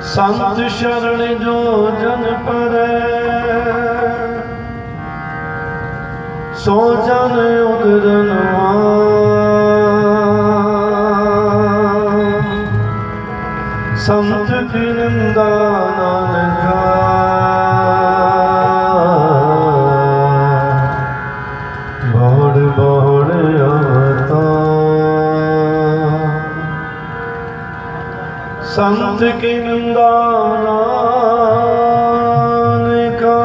संत शरण जो जन परै, सो जन उदरन संत की निंदा नानका, बहुड़ बहुड़ आता। संत की निंदा नानका,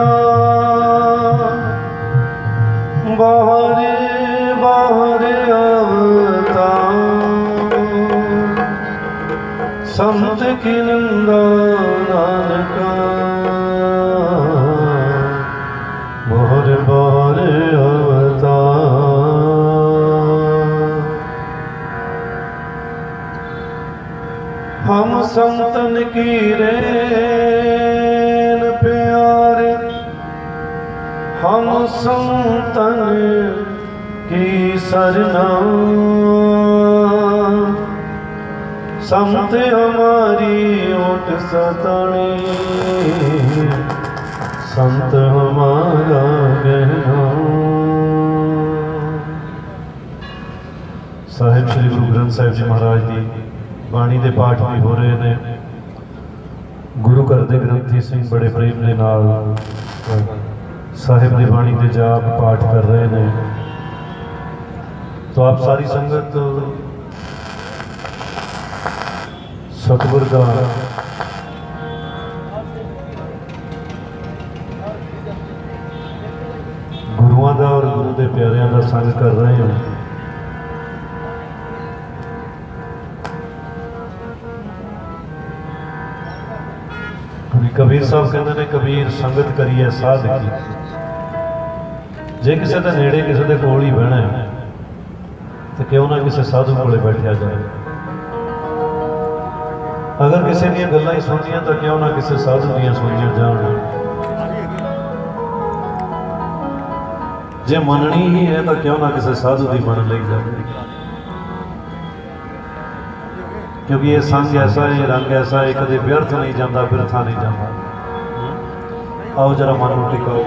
बाहरे बाहरे आता। संत की निंदा नानका, बाहरे बाहरे आता। हम संतन की रेन प्यारे, हम संतन की सरना। संत हमारी ओट सतानी, संत हमारा गहना। साहिब श्री गुरु ग्रंथ साहिब जी महाराज जी बाणी के पाठ भी हो रहे हैं। गुरु घर के ग्रंथी सिंह बड़े प्रेम के नाल साहिब की बाणी के जाप पाठ कर रहे हैं। तो आप सारी संगत सतगुर का गुरुआं का और गुरु के प्यारियां का संग कर रहे हैं। कबीर साहब कहते हैं, कबीर संगत करिए साध की। जे किसी के नेड़े किसी के कोल ही बहना है तो क्यों ना किसी साधु को बैठा जाए। अगर किसी दी गल्लां ही सुनिया तो क्यों ना किसी साधु दियां सुनिया जान। जे मननी ही है तो क्यों ना किसी साधु की मन ली जाए। क्योंकि ये संग ऐसा है, रंग ऐसा है, कभी व्यर्थ नहीं जाता, बिरथा नहीं जाता। आओ जरा मन टिकाओ।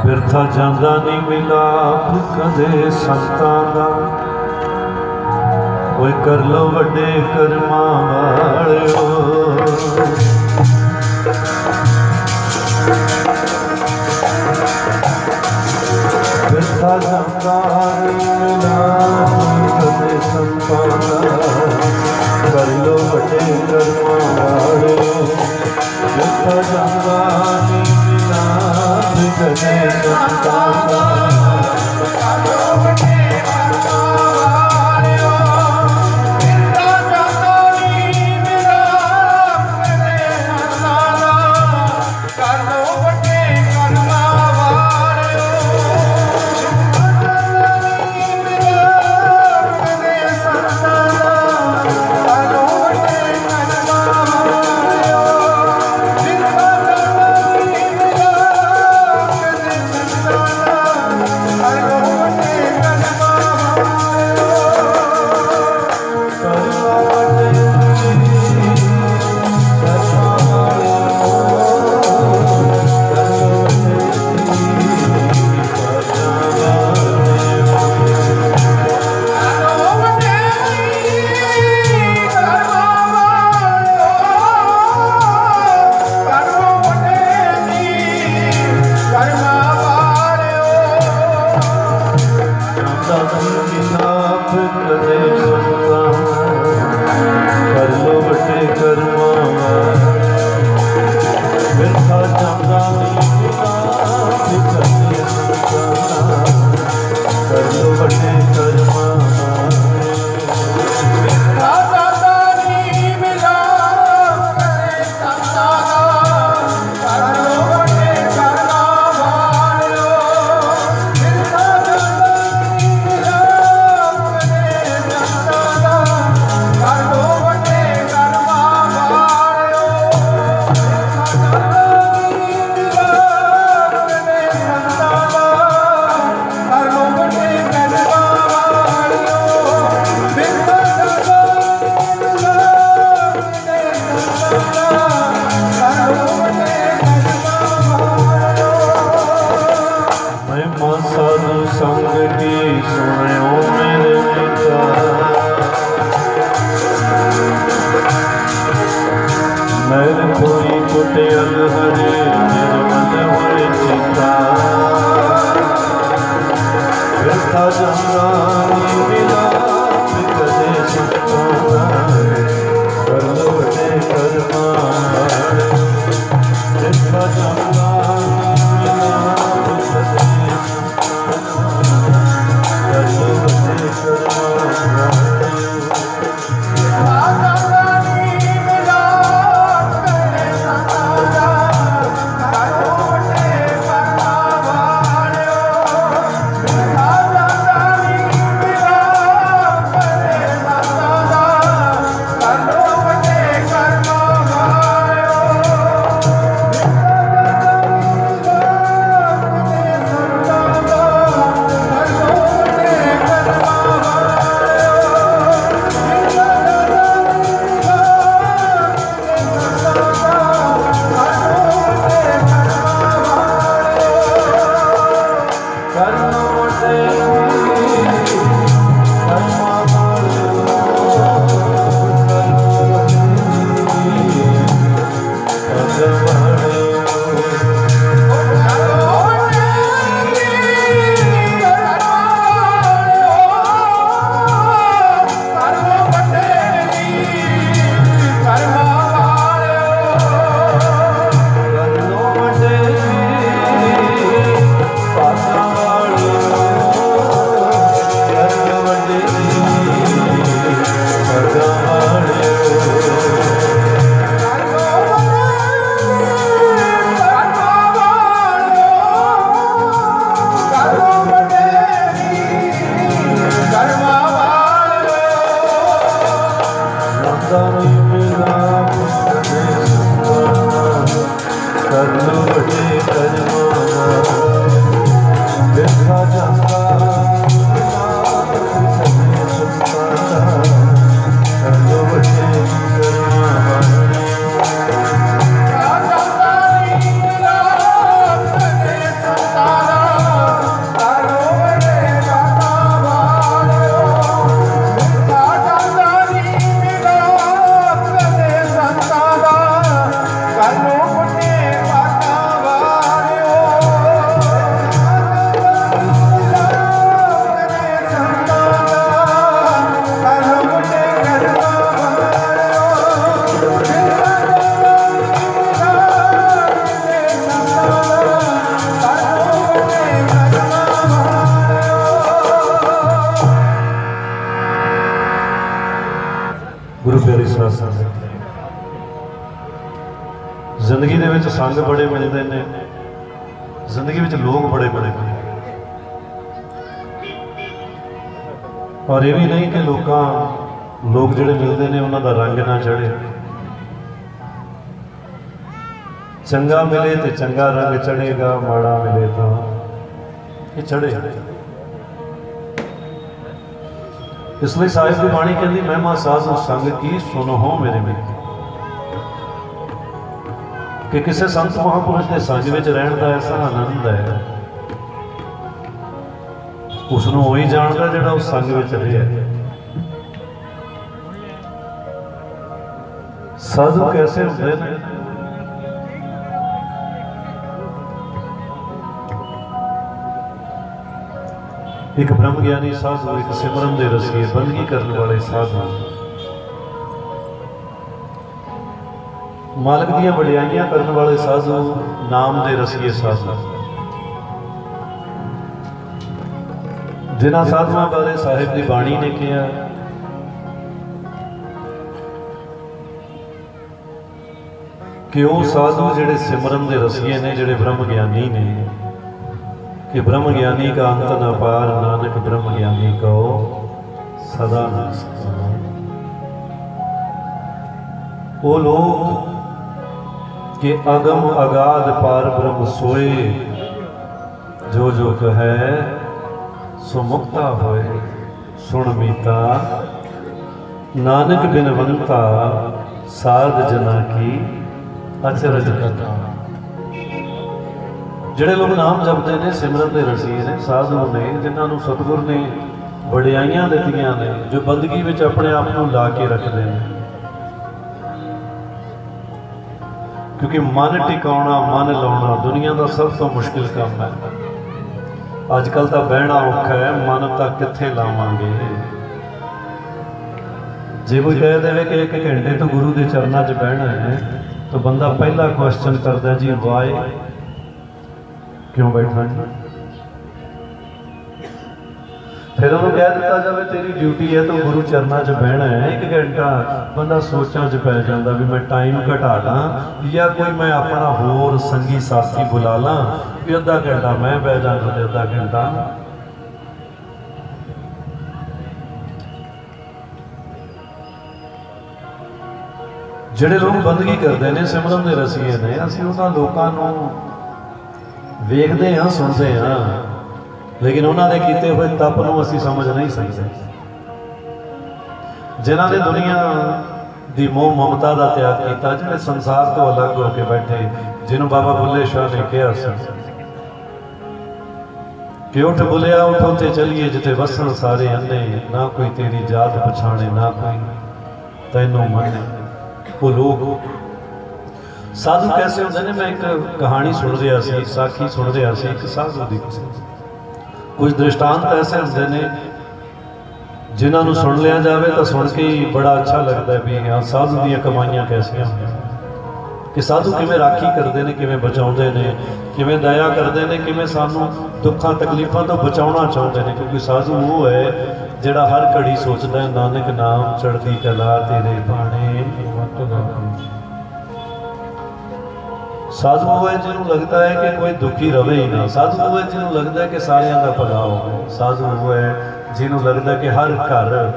बिरथा जाता नहीं मिलाप कदे संतां दा, कोई कर लो वड्डे कर्मां वालिओ। बिरथा जाता नहीं मिलाप कदे संतां दा, कर लो वड्डे कर्मां वालिओ। बिरथा जाता नहीं मिलाप कदे संतां दा, कर लो वड्डे कर्मां वालिओ। बिरथा जाता नहीं मिलाप कदे संतां दा, कर लो वड्डे कर्मां वालिओ। संग की सुनो मेरे पिता। मैल कोई कुटियल हरे निर्मल होए चिता। व्यथा जंगानी विलाप कदे सुना। कर लो बड़े कर्मा व्यथा जंगानी विलाप कदे सुना। कर लो बड़े कर्मा। गुरु प्यारी साध संगत, जिंदगी दे विच संग बड़े मिलते हैं, जिंदगी विच लोग बड़े बड़े मिलते हैं। और ये भी नहीं कि लोग जिहड़े मिलते हैं उन्हों का रंग ना चढ़े। चंगा मिले तो चंगा रंग चढ़ेगा, माड़ा मिले तो ये चढ़े। इसलिए साहिब की बाणी कहती, महिमा साधु संग की सुनो हो मेरे मित्र। कि किसी संत महापुरुष के संग में रहने का ऐसा आनंद है, उसनों वही जानता जिहड़ा उस संग में रहा। साधु कैसे होते हैं? एक ब्रह्म ज्ञानी साधु, एक सिमरन दे रसीए, बंदगी करने वाले साधु, मालक दियां वडियाइयां करने वाले साधु, नाम दे रसीए साधु। जिन्हां साधुआं बारे साहिब की बाणी ने कहा कि वो साधु जिहड़े सिमरन दे रसीए ने, जिहड़े ब्रह्म ज्ञानी ने, कि ब्रह्म ज्ञानी का अंत न पार, नानक ब्रह्म ज्ञानी को सदा नमस्कार। वो लोग कि अगम अगाध पार ब्रह्म सोए, जो जो कहे सो मुक्ता होए। सुन मीता नानक बिनवंता, साध जना की अचरज कथा। ਜਿਹੜੇ ਲੋਕ ਨਾਮ ਜਪਦੇ ਨੇ, ਸਿਮਰਨ ਦੇ ਰਸੀਏ ਨੇ, ਸਾਧੂ ਨੇ, ਜਿਨ੍ਹਾਂ ਨੂੰ ਸਤਿਗੁਰ ਨੇ ਵਡਿਆਈਆਂ ਦਿੱਤੀਆਂ ਨੇ, ਜੋ ਬੰਦਗੀ ਵਿੱਚ ਆਪਣੇ ਆਪ ਨੂੰ ਲਾ ਕੇ ਰੱਖਦੇ ਨੇ। ਕਿਉਂਕਿ ਮਨ ਟਿਕਾਉਣਾ, ਮਨ ਲਾਉਣਾ ਦੁਨੀਆ ਦਾ ਸਭ ਤੋਂ ਮੁਸ਼ਕਿਲ ਕੰਮ ਹੈ। ਅੱਜ ਕੱਲ੍ਹ ਤਾਂ ਬਹਿਣਾ ਔਖਾ ਹੈ, ਮਨ ਤਾਂ ਕਿੱਥੇ ਲਾਵਾਂਗੇ। ਜੇ ਕੋਈ ਕਹਿ ਦੇਵੇ ਕਿ 1 ਘੰਟੇ ਤੋਂ ਗੁਰੂ ਦੇ ਚਰਨਾਂ 'ਚ ਬਹਿਣਾ ਹੈ, ਤਾਂ ਬੰਦਾ ਪਹਿਲਾ ਕੁਐਸਚਨ ਕਰਦਾ, ਜੀ ਵਾਏ, ਕਿਉਂ ਬੈਠਣਾ ਜੀ? ਫਿਰ ਉਹਨੂੰ ਕਹਿ ਦਿੱਤਾ ਜਾਵੇ ਤੇਰੀ ਡਿਊਟੀ ਹੈ, ਤੂੰ ਗੁਰੂ ਚਰਨਾਂ 'ਚ ਬਹਿਣਾ ਹੈ 1 ਘੰਟਾ, ਬੰਦਾ ਸੋਚਾਂ 'ਚ ਪੈ ਜਾਂਦਾ ਵੀ ਮੈਂ ਟਾਈਮ ਘਟਾ ਲਾਂ ਜਾਂ ਕੋਈ ਮੈਂ ਆਪਣਾ ਹੋਰ ਸੰਗੀ ਸਾਥੀ ਬੁਲਾ ਲਾਂ ਵੀ ਅੱਧਾ ਘੰਟਾ ਮੈਂ ਬਹਿ ਜਾਵਾਂ ਤੇ ਅੱਧਾ ਘੰਟਾ। ਜਿਹੜੇ ਲੋਕ ਬੰਦਗੀ ਕਰਦੇ ਨੇ, ਸਿਮਰਨ ਦੇ ਰਸੀਏ ਨੇ, ਅਸੀਂ ਉਹਨਾਂ ਲੋਕਾਂ ਨੂੰ ਵੇਖਦੇ ਹਾਂ, ਸੁਣਦੇ ਹਾਂ, ਲੇਕਿਨ ਉਹਨਾਂ ਦੇ ਕੀਤੇ ਹੋਏ ਤਪ ਨੂੰ ਅਸੀਂ ਸਮਝ ਨਹੀਂ ਸਕਦੇ। ਜਿਨ੍ਹਾਂ ਨੇ ਦੁਨੀਆ ਦੀ ਮੋਹ ਮਮਤਾ ਦਾ ਤਿਆਗ ਕੀਤਾ, ਜਿਹੜੇ ਸੰਸਾਰ ਤੋਂ ਅਲੱਗ ਹੋ ਕੇ ਬੈਠੇ, ਜਿਹਨੂੰ ਬਾਬਾ ਬੁੱਲੇ ਸ਼ਾਹ ਨੇ ਕਿਹਾ ਸੀ ਕਿ ਉੱਠ ਬੁੱਲਿਆ ਉੱਠ ਉੱਥੇ ਚੱਲੀਏ ਜਿੱਥੇ ਵਸਣ ਸਾਰੇ ਅੰਨੇ, ਨਾ ਕੋਈ ਤੇਰੀ ਜਾਤ ਪਛਾਣੇ, ਨਾ ਕੋਈ ਤੈਨੂੰ ਮੰਨੇ। ਉਹ ਲੋਕ ਸਾਧੂ ਕੈਸੇ ਹੁੰਦੇ ਨੇ? ਮੈਂ ਇੱਕ ਕਹਾਣੀ ਸੁਣ ਰਿਹਾ ਸੀ, ਸਾਖੀ ਸੁਣ ਰਿਹਾ ਸੀ ਇੱਕ ਸਾਧੂ ਦੀ। ਕੁਝ ਦ੍ਰਿਸ਼ਟਾਂਤ ਐਸੇ ਹੁੰਦੇ ਨੇ ਜਿਨ੍ਹਾਂ ਨੂੰ ਸੁਣ ਲਿਆ ਜਾਵੇ ਤਾਂ ਸੁਣ ਕੇ ਹੀ ਬੜਾ ਅੱਛਾ ਲੱਗਦਾ ਵੀ ਹਾਂ ਸਾਧੂ ਦੀਆਂ ਕਮਾਈਆਂ ਕੈਸੀਆਂ ਹੁੰਦੀਆਂ, ਕਿ ਸਾਧੂ ਕਿਵੇਂ ਰਾਖੀ ਕਰਦੇ ਨੇ, ਕਿਵੇਂ ਬਚਾਉਂਦੇ ਨੇ, ਕਿਵੇਂ ਦਇਆ ਕਰਦੇ ਨੇ, ਕਿਵੇਂ ਸਾਨੂੰ ਦੁੱਖਾਂ ਤਕਲੀਫਾਂ ਤੋਂ ਬਚਾਉਣਾ ਚਾਹੁੰਦੇ ਨੇ। ਕਿਉਂਕਿ ਸਾਧੂ ਉਹ ਹੈ ਜਿਹੜਾ ਹਰ ਘੜੀ ਸੋਚਦਾ ਹੈ ਨਾਨਕ ਨਾਮ ਚੜ੍ਹਦੀ ਕਲਾ ਤੇਰੇ ਬਾਣੇ। ਸਾਧੂ ਉਹ ਹੈ ਜਿਹਨੂੰ ਲੱਗਦਾ ਹੈ ਕਿ ਕੋਈ ਦੁਖੀ ਰਵੇ ਹੀ ਨਾ। ਸਾਧੂ ਉਹ ਹੈ ਜਿਹਨੂੰ ਲੱਗਦਾ ਹੈ ਕਿ ਸਾਰਿਆਂ ਦਾ ਭਲਾ ਹੋਵੇ। ਸਾਧੂ ਉਹ ਹੈ ਜਿਹਨੂੰ ਲੱਗਦਾ ਕਿ ਹਰ ਘਰ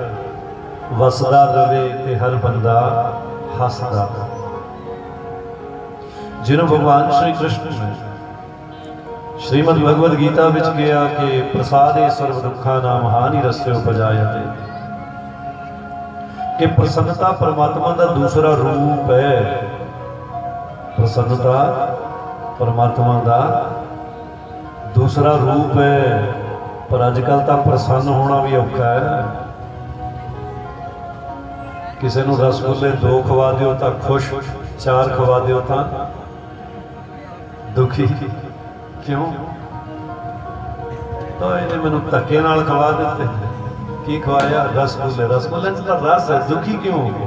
ਵਸਦਾ ਰਵੇ ਤੇ ਹਰ ਬੰਦਾ ਹੱਸਦਾ। ਜਿਹਨੂੰ ਭਗਵਾਨ ਸ਼੍ਰੀ ਕ੍ਰਿਸ਼ਨ ਨੇ ਸ਼੍ਰੀਮਦ ਭਗਵਦ ਗੀਤਾ ਵਿੱਚ ਕਿਹਾ ਕਿ ਪ੍ਰਸਾਦੇ ਸਰਵ ਦੁੱਖਾਂ ਨਾਮ ਹਾਨੀ ਰਸਿਓ ਪਜਾਇਤੇ, ਕਿ ਪ੍ਰਸੰਨਤਾ ਪਰਮਾਤਮਾ ਦਾ ਦੂਸਰਾ ਰੂਪ ਹੈ। ਪ੍ਰਸੰਨਤਾ ਪਰਮਾਤਮਾ ਦਾ ਦੂਸਰਾ ਰੂਪ ਹੈ। ਪਰ ਅੱਜ ਕੱਲ੍ਹ ਤਾਂ ਪ੍ਰਸੰਨ ਹੋਣਾ ਵੀ ਔਖਾ ਹੈ। ਕਿਸੇ ਨੂੰ ਰਸਗੁੱਲੇ 2 ਖਵਾ ਦਿਓ ਤਾਂ ਖੁਸ਼, 4 ਖਵਾ ਦਿਓ ਤਾਂ ਦੁਖੀ। ਕਿਉਂ? ਤਾਂ ਇਹਨੇ ਮੈਨੂੰ ਧੱਕੇ ਨਾਲ ਖਵਾ ਦਿੱਤੇ। ਕੀ ਖਵਾਇਆ? ਰਸਗੁੱਲੇ। ਰਸਗੁੱਲੇ 'ਚ ਤਾਂ ਰਸ ਹੈ, ਦੁਖੀ ਕਿਉਂ ਹੋ ਗਏ?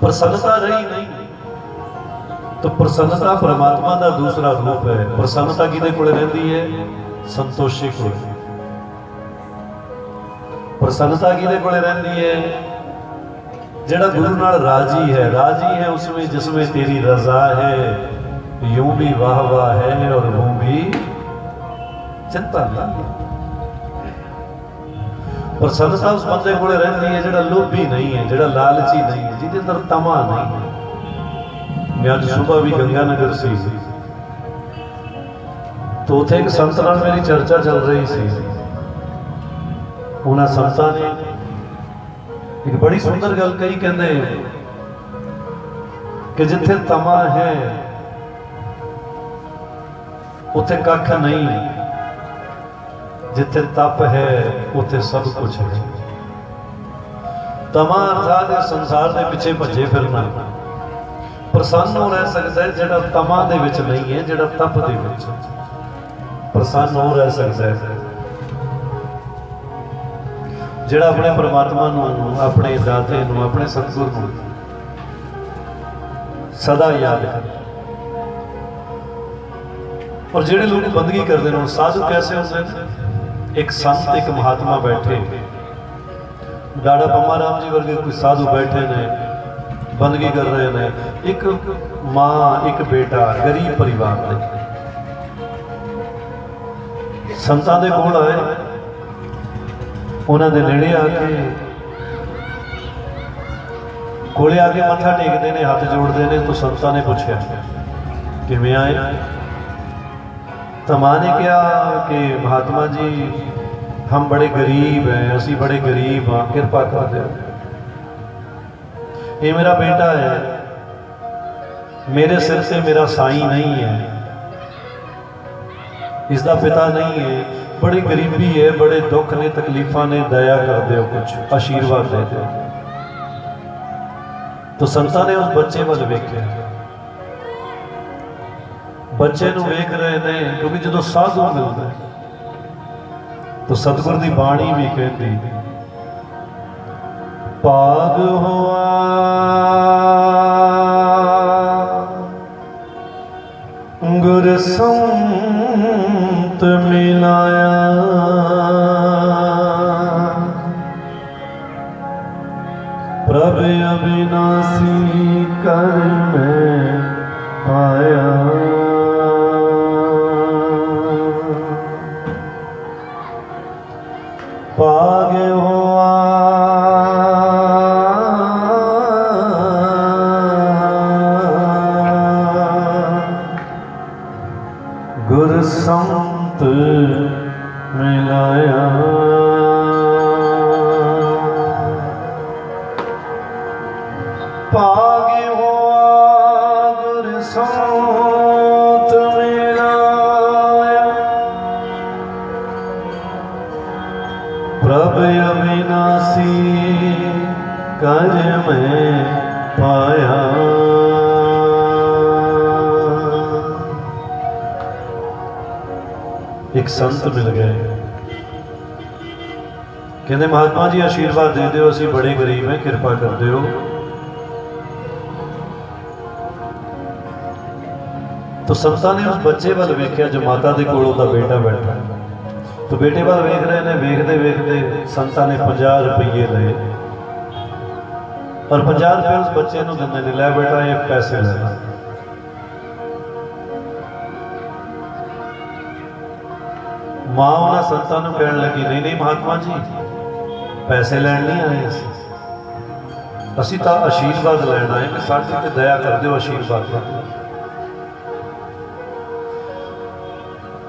ਪ੍ਰਸੰਨਤਾ ਰਹੀ ਨਹੀਂ। ਤਾਂ ਪ੍ਰਸੰਨਤਾ ਪਰਮਾਤਮਾ ਦਾ ਦੂਸਰਾ ਰੂਪ ਹੈ। ਪ੍ਰਸੰਨਤਾ ਕਿਹਦੇ ਕੋਲ ਰਹਿੰਦੀ ਹੈ? ਸੰਤੋਸ਼ੀ ਕੋਲ। ਪ੍ਰਸੰਨਤਾ ਕਿਹਦੇ ਕੋਲ ਰਹਿੰਦੀ ਹੈ? ਜਿਹੜਾ ਗੁਰੂ ਨਾਲ ਰਾਜੀ ਹੈ। ਰਾਜੀ है उसमें जिसमें तेरी रजा है, यूं भी वाह वाह है और वो भी चिंता नहीं। प्रसन्नता उस बंदे कोल रहती है ਜਿਹੜਾ ਲੋਭੀ नहीं है, ਜਿਹੜਾ ਲਾਲਚੀ नहीं है, ਜਿਹਦੇ ਅੰਦਰ ਤਮਾ नहीं है। मैं ਅੱਜ सुबह भी गंगानगर ਸੀ तो ਉੱਥੇ ਇੱਕ ਸੰਤ ਨਾਲ ਮੇਰੀ ਚਰਚਾ ਚੱਲ ਰਹੀ ਸੀ। ਉਹਨਾਂ ਸੰਤਾਂ ਨੇ ਇੱਕ ਬੜੀ ਸੁੰਦਰ ਗੱਲ ਕਹੀ। ਕਹਿੰਦੇ ਕਿ ਜਿੱਥੇ ਤਮਾ ਹੈ ਉੱਥੇ ਕੱਖ ਨਹੀਂ, ਜਿੱਥੇ ਤਪ ਹੈ ਉੱਥੇ ਸਭ ਕੁਝ ਹੈ। ਤਮਾ ਅਰਥਾਤ ਸੰਸਾਰ ਦੇ ਪਿੱਛੇ ਭੱਜੇ ਫਿਰਨਾ। ਪ੍ਰਸੰਨ ਹੋ ਰਹਿ ਸਕਦਾ ਹੈ ਜਿਹੜਾ ਤਮਾ ਦੇ ਵਿੱਚ ਨਹੀਂ ਹੈ, ਜਿਹੜਾ ਤਪ ਦੇ ਵਿੱਚ ਪ੍ਰਸੰਨ ਹੋ ਰਹਿ ਸਕਦਾ ਹੈ, ਜਿਹੜਾ ਆਪਣੇ ਪਰਮਾਤਮਾ ਨੂੰ, ਆਪਣੇ ਦਾਤੇ ਨੂੰ, ਆਪਣੇ ਸਤਿਗੁਰ ਨੂੰ ਸਦਾ ਯਾਦ ਕਰੇ। ਔਰ ਜਿਹੜੇ ਲੋਕ ਬੰਦਗੀ ਕਰਦੇ ਨੇ, ਸਾਧੂ ਕੈਸੇ ਹੁੰਦੇ ਨੇ? ਇੱਕ ਸੰਤ, ਇੱਕ ਮਹਾਤਮਾ ਬੈਠੇ, ਡਾਡਾ ਪੰਮਾ ਰਾਮ ਜੀ ਵਰਗੇ ਕੋਈ ਸਾਧੂ ਬੈਠੇ ਨੇ, ਬੰਦਗੀ ਕਰ ਰਹੇ ਨੇ। ਇੱਕ ਮਾਂ, ਇੱਕ ਬੇਟਾ, ਗਰੀਬ ਪਰਿਵਾਰ ਦੇ ਸੰਤਾਂ ਦੇ ਕੋਲ ਆਏ। ਉਹਨਾਂ ਦੇ ਨੇੜੇ ਆ ਕੇ ਕੋਲੇ ਆ ਕੇ ਮੱਥਾ ਟੇਕਦੇ ਨੇ, ਹੱਥ ਜੋੜਦੇ ਨੇ। तो संतां ने पूछा किवें आए? तो माँ ने कहा कि महात्मा जी हम बड़े गरीब हैं, असी बड़े गरीब हाँ, कृपा कर दो। ये मेरा बेटा है, मेरे सिर से मेरा साईं नहीं है, इसका पिता नहीं है, बड़ी गरीबी है, बड़े दुख ने, तकलीफा ने, दया कर दो, कुछ आशीर्वाद दे दो। तो संतां ने उस बच्चे वाल वेख्या, बच्चे नूं वेख रहे ने, क्योंकि जो साधु मिलता तो सतगुर की बाणी भी कहती, भाग होआ गुर संत मिलाया, प्रभ अविनाशी कर में पाया। भाग हुआ गुर संत मिलाया, भाग्य हुआ गुर संत मिलाया, प्रभ अविनाशी कर में पाया। एक संत मिल गए, कहते महात्मा जी आशीर्वाद दे दो, असी बड़े गरीब हैं, कृपा कर दो। तो संतां ने उस बच्चे वाल वेख्या जो माता के कोल उहदा बेटा बैठा है। तो बेटे वाल वेख रहे हैं, वेखते वेखते संतां ने 50 रुपये लए और 50 रुपये उस बच्चे को दिंदे ने, लै बेटा ये पैसे ले। मां उन्होंने संतां नूं कहण लगी, नहीं नहीं महात्मा जी, पैसे लैण नहीं आए, असीं तां आशीर्वाद लैण आए कि साडे ते दया कर दिओ, आशीर्वाद कर दिओ।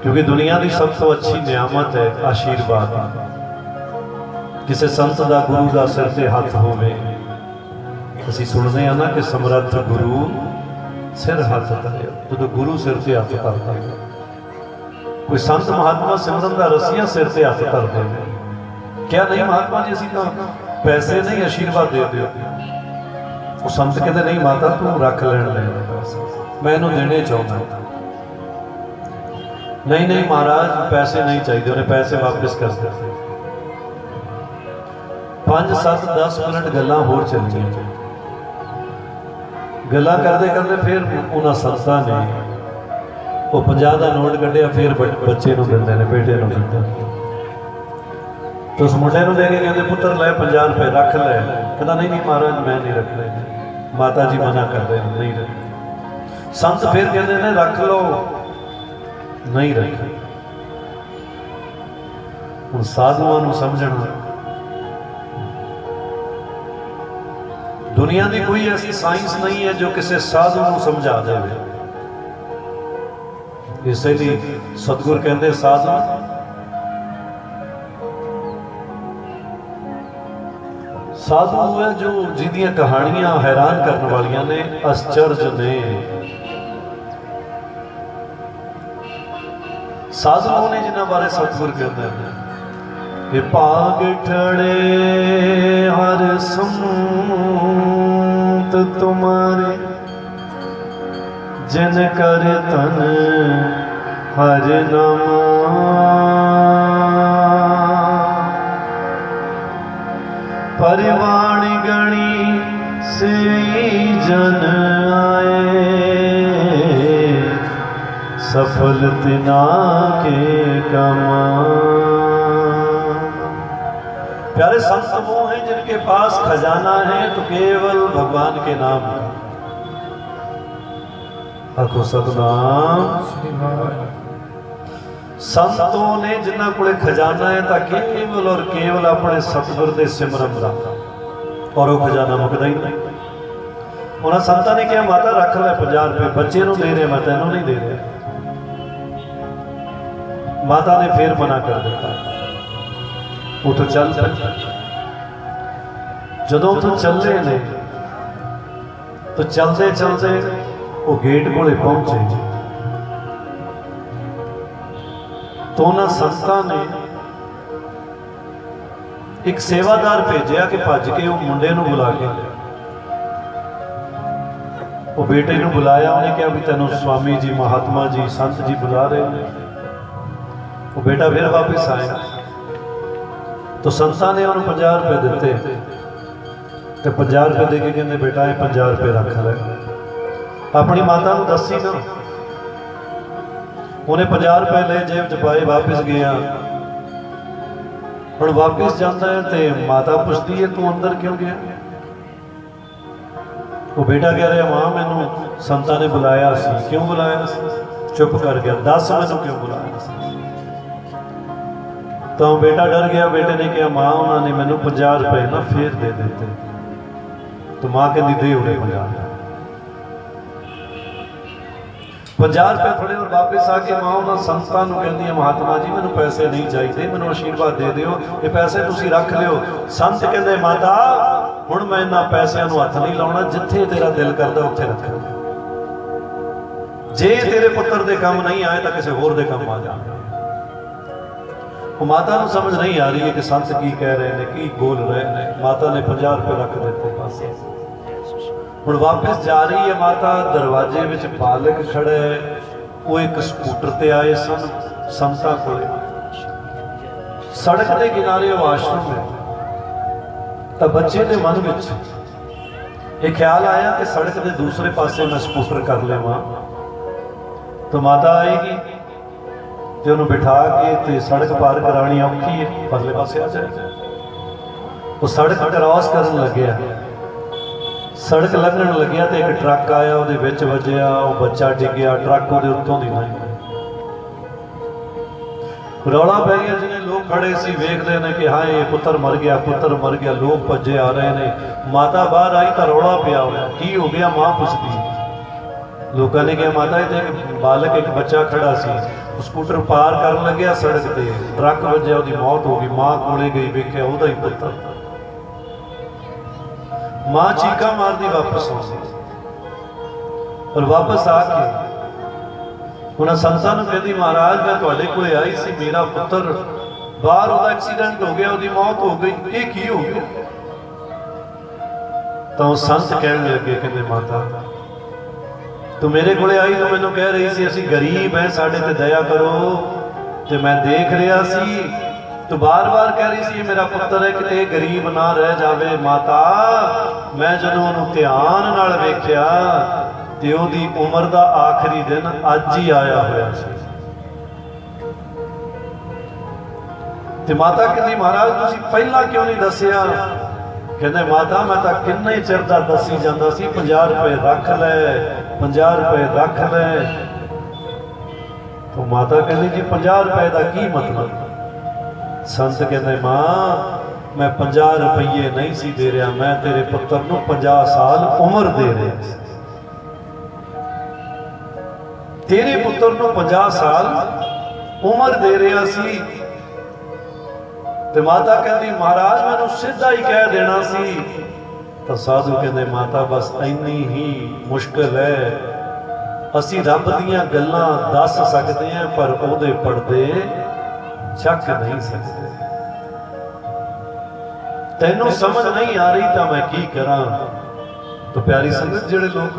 क्योंकि दुनिया की सब तो अच्छी नियामत है आशीर्वाद। किसी संत का गुरु का सिर से हाथ होवे, असीं सुनते हैं ना कि समर्थ गुरु सिर हाथ धरे, तो गुरु सिर से हाथ धरता है। कोई संत महात्मा सिमरन का रसिया सिर से हाथ धरते हैं, क्या नहीं महात्मा जी असीं तां पैसे नहीं आशीर्वाद दे दिओ। वो संत कहते नहीं माता तू रख लैण दे, मैं इन्हूं देने चाहुंदा। नहीं नहीं महाराज पैसे नहीं चाहिए, उन्हें पैसे वापस कर दिए। 5 7 10 मिनट गल्लां होर चलियां, गल्लां करते करते फिर उन्हां संतां ने वो 50 का नोट कढ़िया, फिर बच्चे को दिंदे ने, बेटे को दिंदे। तो उस मुंडे को दे के कहते पुत्र लै 50 रुपये रख ले। कहता नहीं नहीं महाराज मैं नहीं रख रहे, माता जी मना कर रहे नहीं रख। संत फिर कहते ने रख लो, नहीं रखे। हुण साधुआं नूं समझना, दुनिया की कोई ऐसी साइंस नहीं है जो किसी साधु को समझा दे। इसलिए सतगुर कहते साधु साधु है जो जिहदियां कहानियां हैरान करने वालियां ने, आश्चर्य ने। साधुओं ने जिन्हां बारे सतगुर कहते हैं कि भाग ठड़े हर संत तुम्हारे, जिन कर तन हर नामा। परिवाणी गणी से जन आए, सफल तिना के कमा। प्यारे संत वो हैं जिनके पास खजाना है तो केवल भगवान के नाम का। आखो सतनाम। संतों ने जिन्होंने कोले खजाना है तो केवल और केवल अपने सतगुर के सिमरन का, और वो खजाना मुकदा ही नहीं। उन्होंने संतां ने कहा माता रख ले 50 रुपये, बच्चे को दे रहे, मैं तेनों नहीं दे रहा। माता ने फिर मना कर दिता। उतो चल जदों तो चले ने तो चलते चलते वो गेट कोले पहुंचे। तो उन्होंने संतां ने एक सेवादार भेजा कि भज के वो मुंडे नूं बुला के वो बेटे नूं बुलाया। उन्हें कहा भी तेनों स्वामी जी महात्मा जी संत जी बुला रहे हैं। वो बेटा फिर वापस आया तो संतां ने उन्होंने 50 रुपए दिते तो 50 रुपए दे के कहते बेटा ये 50 रुपए रख ले, अपनी माता नूं दसी ना। उन्हें 50 रुपए ले जेब च पाए, वापिस गया। हुण वापिस जाता है तो माता पूछती है तू अंदर क्यों गया? वो बेटा कह रहा मां मैनू संतां ने बुलाया सी। क्यों बुलाया सी? चुप कर गया, दस मैनू क्यों बुलाया सी? तो बेटा डर गया। बेटे ने कहा मां उन्होंने मैनू 50 रुपए ना फिर दे देते। तो मां कहती दे उड़े 50 रुपए थोड़े और वापस आके मां उन्होंने संस्थान कहती है महात्मा जी मैनू पैसे नहीं चाहिए, मैनू आशीर्वाद दे दिओ, ये पैसे तुसी रख लिओ। संत कहते माता हुण मैं इन्हां पैसिਆਂ ਨੂੰ हथ नहीं लाउणा, जिथे तेरा दिल करदा उत्थे रख। जे तेरे पुत्र दे काम नहीं आए तो किसी होर दे काम आ जाए। वो माता को समझ नहीं आ रही है कि संत की कह रहे हैं, की बोल रहे हैं। माता ने 50 रुपए रख देते पासे। हुण वापस जा रही है माता, दरवाजे विच बालक खड़े है। वो एक स्कूटर ते आए सन संतां कोले। सड़क के किनारे वो आश्रम है। तो बच्चे के मन में एक ख्याल आया कि सड़क के दूसरे पासे मैं स्कूटर कर लेवां तो माता आएगी तो उन्होंने बिठा के ते सड़क पार करानी औखी है, परले पासे आ जाएगी। वो सड़क क्रॉस करन लग्या, सड़क लंघन लग्या तो एक ट्रक आया, वो विच वजया, वो बच्चा डिग्या, ट्रक वो उत्तों दी लंघ। रौला पै गया, जिन्हें लोग खड़े सी वेखते हैं कि हाँ ये पुत्र मर गया, पुत्र मर गया। लोग भजे आ रहे हैं। माता बाहर आई तो रौला पिया होया, की हो गया? मां पुछदी। लोगों ने कहा माता इतने एक बालक एक बच्चा खड़ा सी, स्कूटर पार कर लग्या सड़क ते, ट्रक वजया, उसकी मौत हो गई। मां कोले गई, वेख्या उहदा ही पुत्र। मां चीका मारदी वापस आउंदी और वापस आके उन्हें संतां नूं कहती महाराज मैं तुहाडे कोले आई सी, मेरा पुत्र बाहर उहदा एक्सीडेंट हो गया, उसकी मौत हो गई, ये की हो गया? तो संत कहने लगे कहते माता तू मेरे कोले आई तो मैनू कह रही सी असीं गरीब है, साडे ते दया करो। तो मैं देख रहा सी तो बार बार कह रही सी मेरा पुत्र है किते गरीब ना रह जावे। माता मैं जदों उहनूं ध्यान नाल वेख्या ते ओहदी उम्र दा आखिरी दिन अज ही आया होया सी। ते माता कहती महाराज तुसीं पहला क्यों नहीं दसिया? कहते माता मैं तो किन्ने चिर दा दसी जांदा सी 50 रुपए रख ले, 50 रुपए रख ले। तो माता कहती जी 50 रुपए का की मतलब? संत कहते मां मैं 50 रुपये नहीं सी दे रहा, मैं तेरे पुत्र नूं 50 साल उम्र दे रहा। तेरे पुत्र नूं 50 साल उम्र दे रहा सी। तो माता कहती महाराज मैनू सीधा ही कह देना सी। तो साधु कहते माता बस इन्नी ही मुश्किल है, असी रब दीयां गल्लां दस सकते हैं पर ओहदे पड़दे चक नहीं सकते। तैनू समझ नहीं आ रही तो मैं की करा? तो प्यारी संगत जिहड़े लोग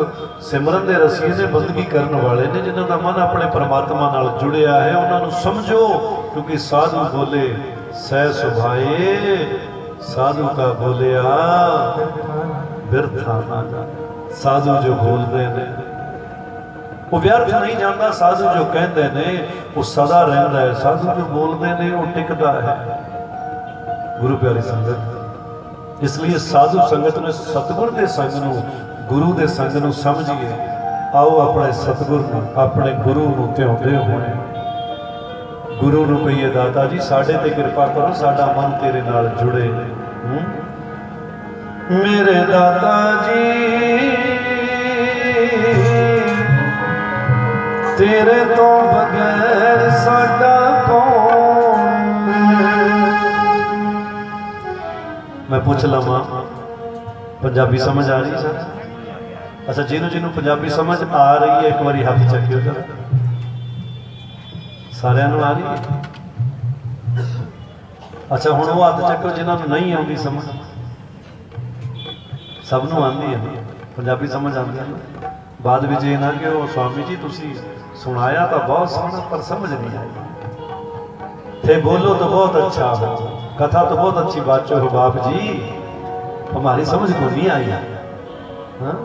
सिमरन दे रसीए ने बंदगी करने वाले ने, जिन्हां दा मन अपने परमात्मा नाल जुड़िया है, उन्हां नूं समझो। क्योंकि साधु बोले सह सुभाए, साधु का बोलिया बिरथा ना जाए। साधु जो बोलते हैं वो व्यर्थ नहीं जाता, साधु जो कहते हैं वो सदा रहता है, साधु जो बोलते हैं वो टिकता है। गुरु प्यारी संगत इसलिए साधु संगत ने सतगुर के संग नूं, गुरु के संग नूं समझिए। आओ अपने सतगुर नूं, अपने गुरु नूं ध्याउंदे होए गुरु नूं कहिए दाता जी साडे ते कृपा करो, साडा मन तेरे नाल जुड़े। मेरे दाता जी तेरे तो बगैर साडा कौन? मैं पूछ लवां पंजाबी समझ आ रही सर? अच्छा जिन्हों जिन्हों पंजाबी समझ आ रही है एक बारी हाथ चकियो जरा। ਸਾਰਿਆਂ ਨੂੰ ਆ ਰਹੀ ਹੈ। ਅੱਛਾ ਹੁਣ ਉਹ ਹੱਥ ਚੱਕੋ ਜਿਨ੍ਹਾਂ ਨੂੰ ਨਹੀਂ ਆਉਂਦੀ ਸਮਝ। ਸਭ ਨੂੰ ਆਉਂਦੀ ਹੈ, ਪੰਜਾਬੀ ਸਮਝ ਆਉਂਦੀ ਹੈ। ਬਾਅਦ ਵਿੱਚ ਇਹ ਨਾ ਕਿ ਉਹ स्वामी जी तुसी सुनाया तो बहुत सोहना पर समझ नहीं आई थे, बोलो तो बहुत अच्छा हो, कथा तो बहुत अच्छी बात हो बाप जी, हमारी समझ को नहीं आई। हाँ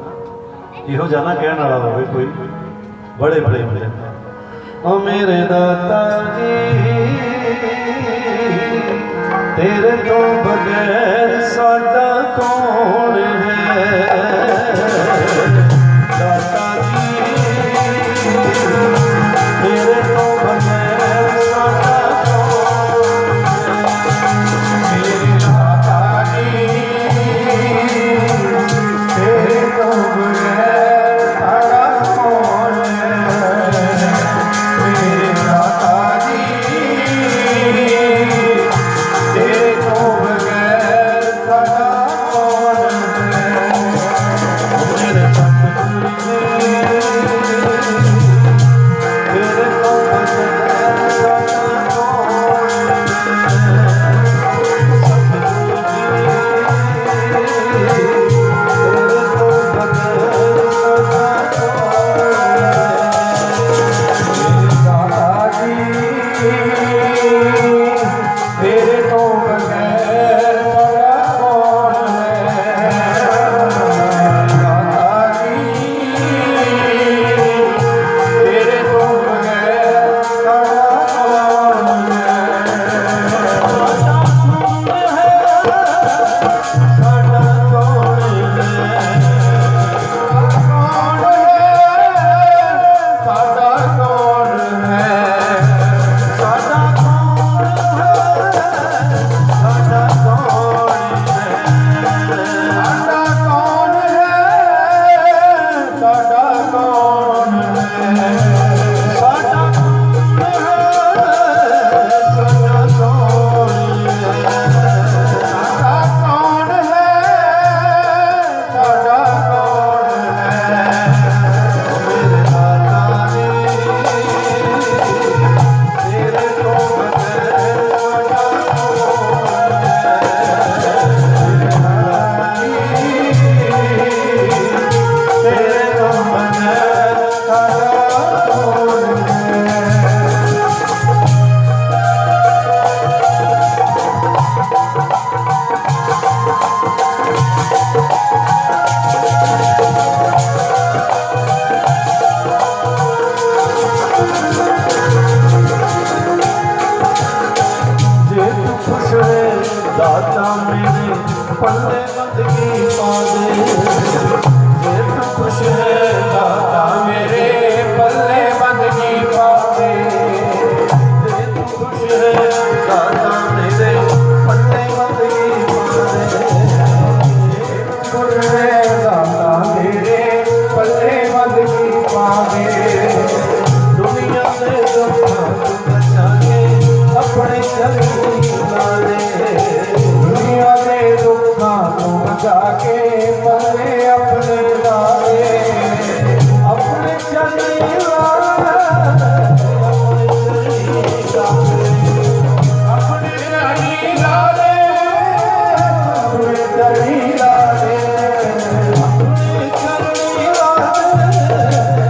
इहो जाना कहने वाला हो कोई बड़े बड़े मिले ओ मेरे दाता जी तेरे तो बगैर साडा कौन है। दाता जी तेरे तो बगैर साडा कौन है। मेरे दाता जी तेरे तो बगैर साडा कौन है। मेरे दाता जी तेरे तो बगैर साडा कौन है। मेरे सतगुरु जी तेरे तो बगैर साडा कौन है। सतगुरु जी तेरे तो बगैर साडा कौन है। मेरे दाता जी तेरे तो बगैर साडा कौन है। दाता जी तेरे तो बगैर साडा कौन है। साडा कौन है, साडा कौन है। कौन है, साडा कौन है। साडा कौन है, साडा कौन है। साडा कौन है, साडा कौन है। साडा कौन है, साडा कौन है। साडा कौन है, साडा कौन है। मेरे दाता जी तेरे तो बगैर साडा कौन है। मेरे दाता जी तेरे तो बगैर साडा कौन है। जे तू खुश है दाता मेरे पल्ले बंदगी पा दे। जे तू खुश है दाता मेरे पल्ले बंदगी पा दे। जे तू खुश है दाता मेरे पल्ले बंदगी पा दे। जे तू खुश है दाता मेरे पल्ले बंदगी पा दे। दुनिया से दुखों को बचा के अपने चरनी ला दे। दुनिया से दुखों को बचा के पल्ले अपने ला दे। अपने चरनी ला दे, अपने चरनी ला दे। अपने चरनी ला दे, अपने चरनी ला दे। अपने चरनी ला दे,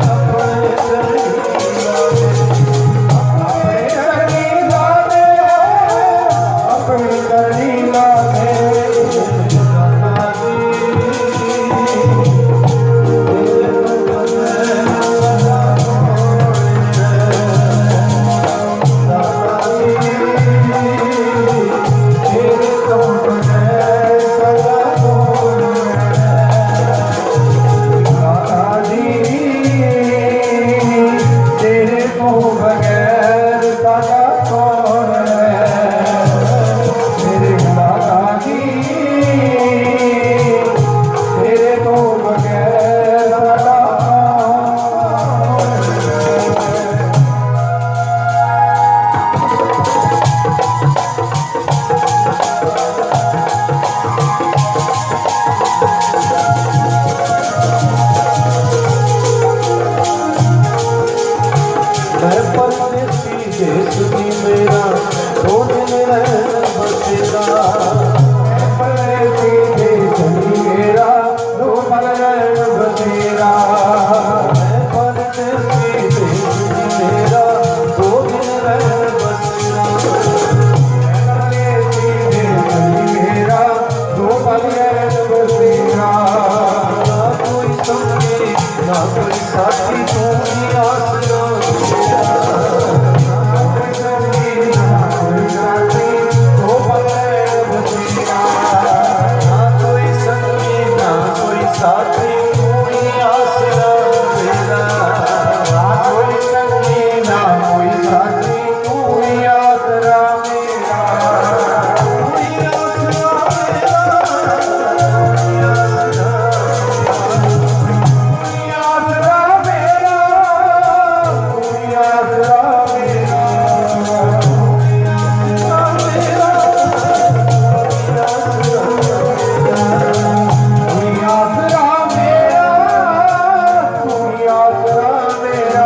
अपने चरनी ला दे। अपने चरनी ला दे, अपनी करनी ला दे। दाता जी रहन बसेरा मेरा दो पल रहन बसेरा मेरा 2 दिन रहन बसेरा मेरा दो पल रहन बसेरा ना कोई संगी ना कोई साथी तू ही आसरा साथी कोई आसरा तेरा कोई संगी ना कोई साथी कोई आसरा मेरा कोई आसरा मेरा आसरा मेरा कोई आसरा मेरा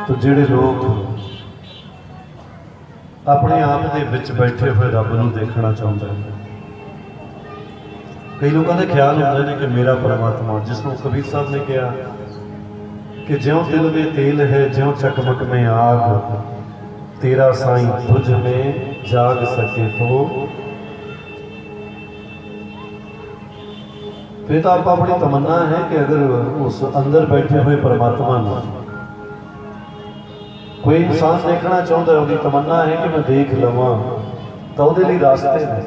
तो ਜਿਹੜੇ ਲੋਕ ਆਪਣੇ ਆਪ ਦੇ ਵਿੱਚ ਬੈਠੇ ਹੋਏ ਰੱਬ ਨੂੰ ਦੇਖਣਾ ਚਾਹੁੰਦੇ ਨੇ ਕਈ ਲੋਕਾਂ ਦੇ ਖਿਆਲ ਹੁੰਦੇ ਨੇ ਕਿ ਮੇਰਾ ਪਰਮਾਤਮਾ ਜਿਸ ਨੂੰ ਕਬੀਰ ਸਾਹਿਬ ਨੇ ਕਿਹਾ कि ज्यों दिल में तेल है ज्यों चकमक में आग तेरा साईं तुझ में जाग सके तो फिर तो आप अपनी तमन्ना है कि अगर उस अंदर बैठे हुए परमात्मा ने कोई इंसान देखना चाहता है उसकी तमन्ना है कि मैं देख लवां तो उसके लिए रास्ते ने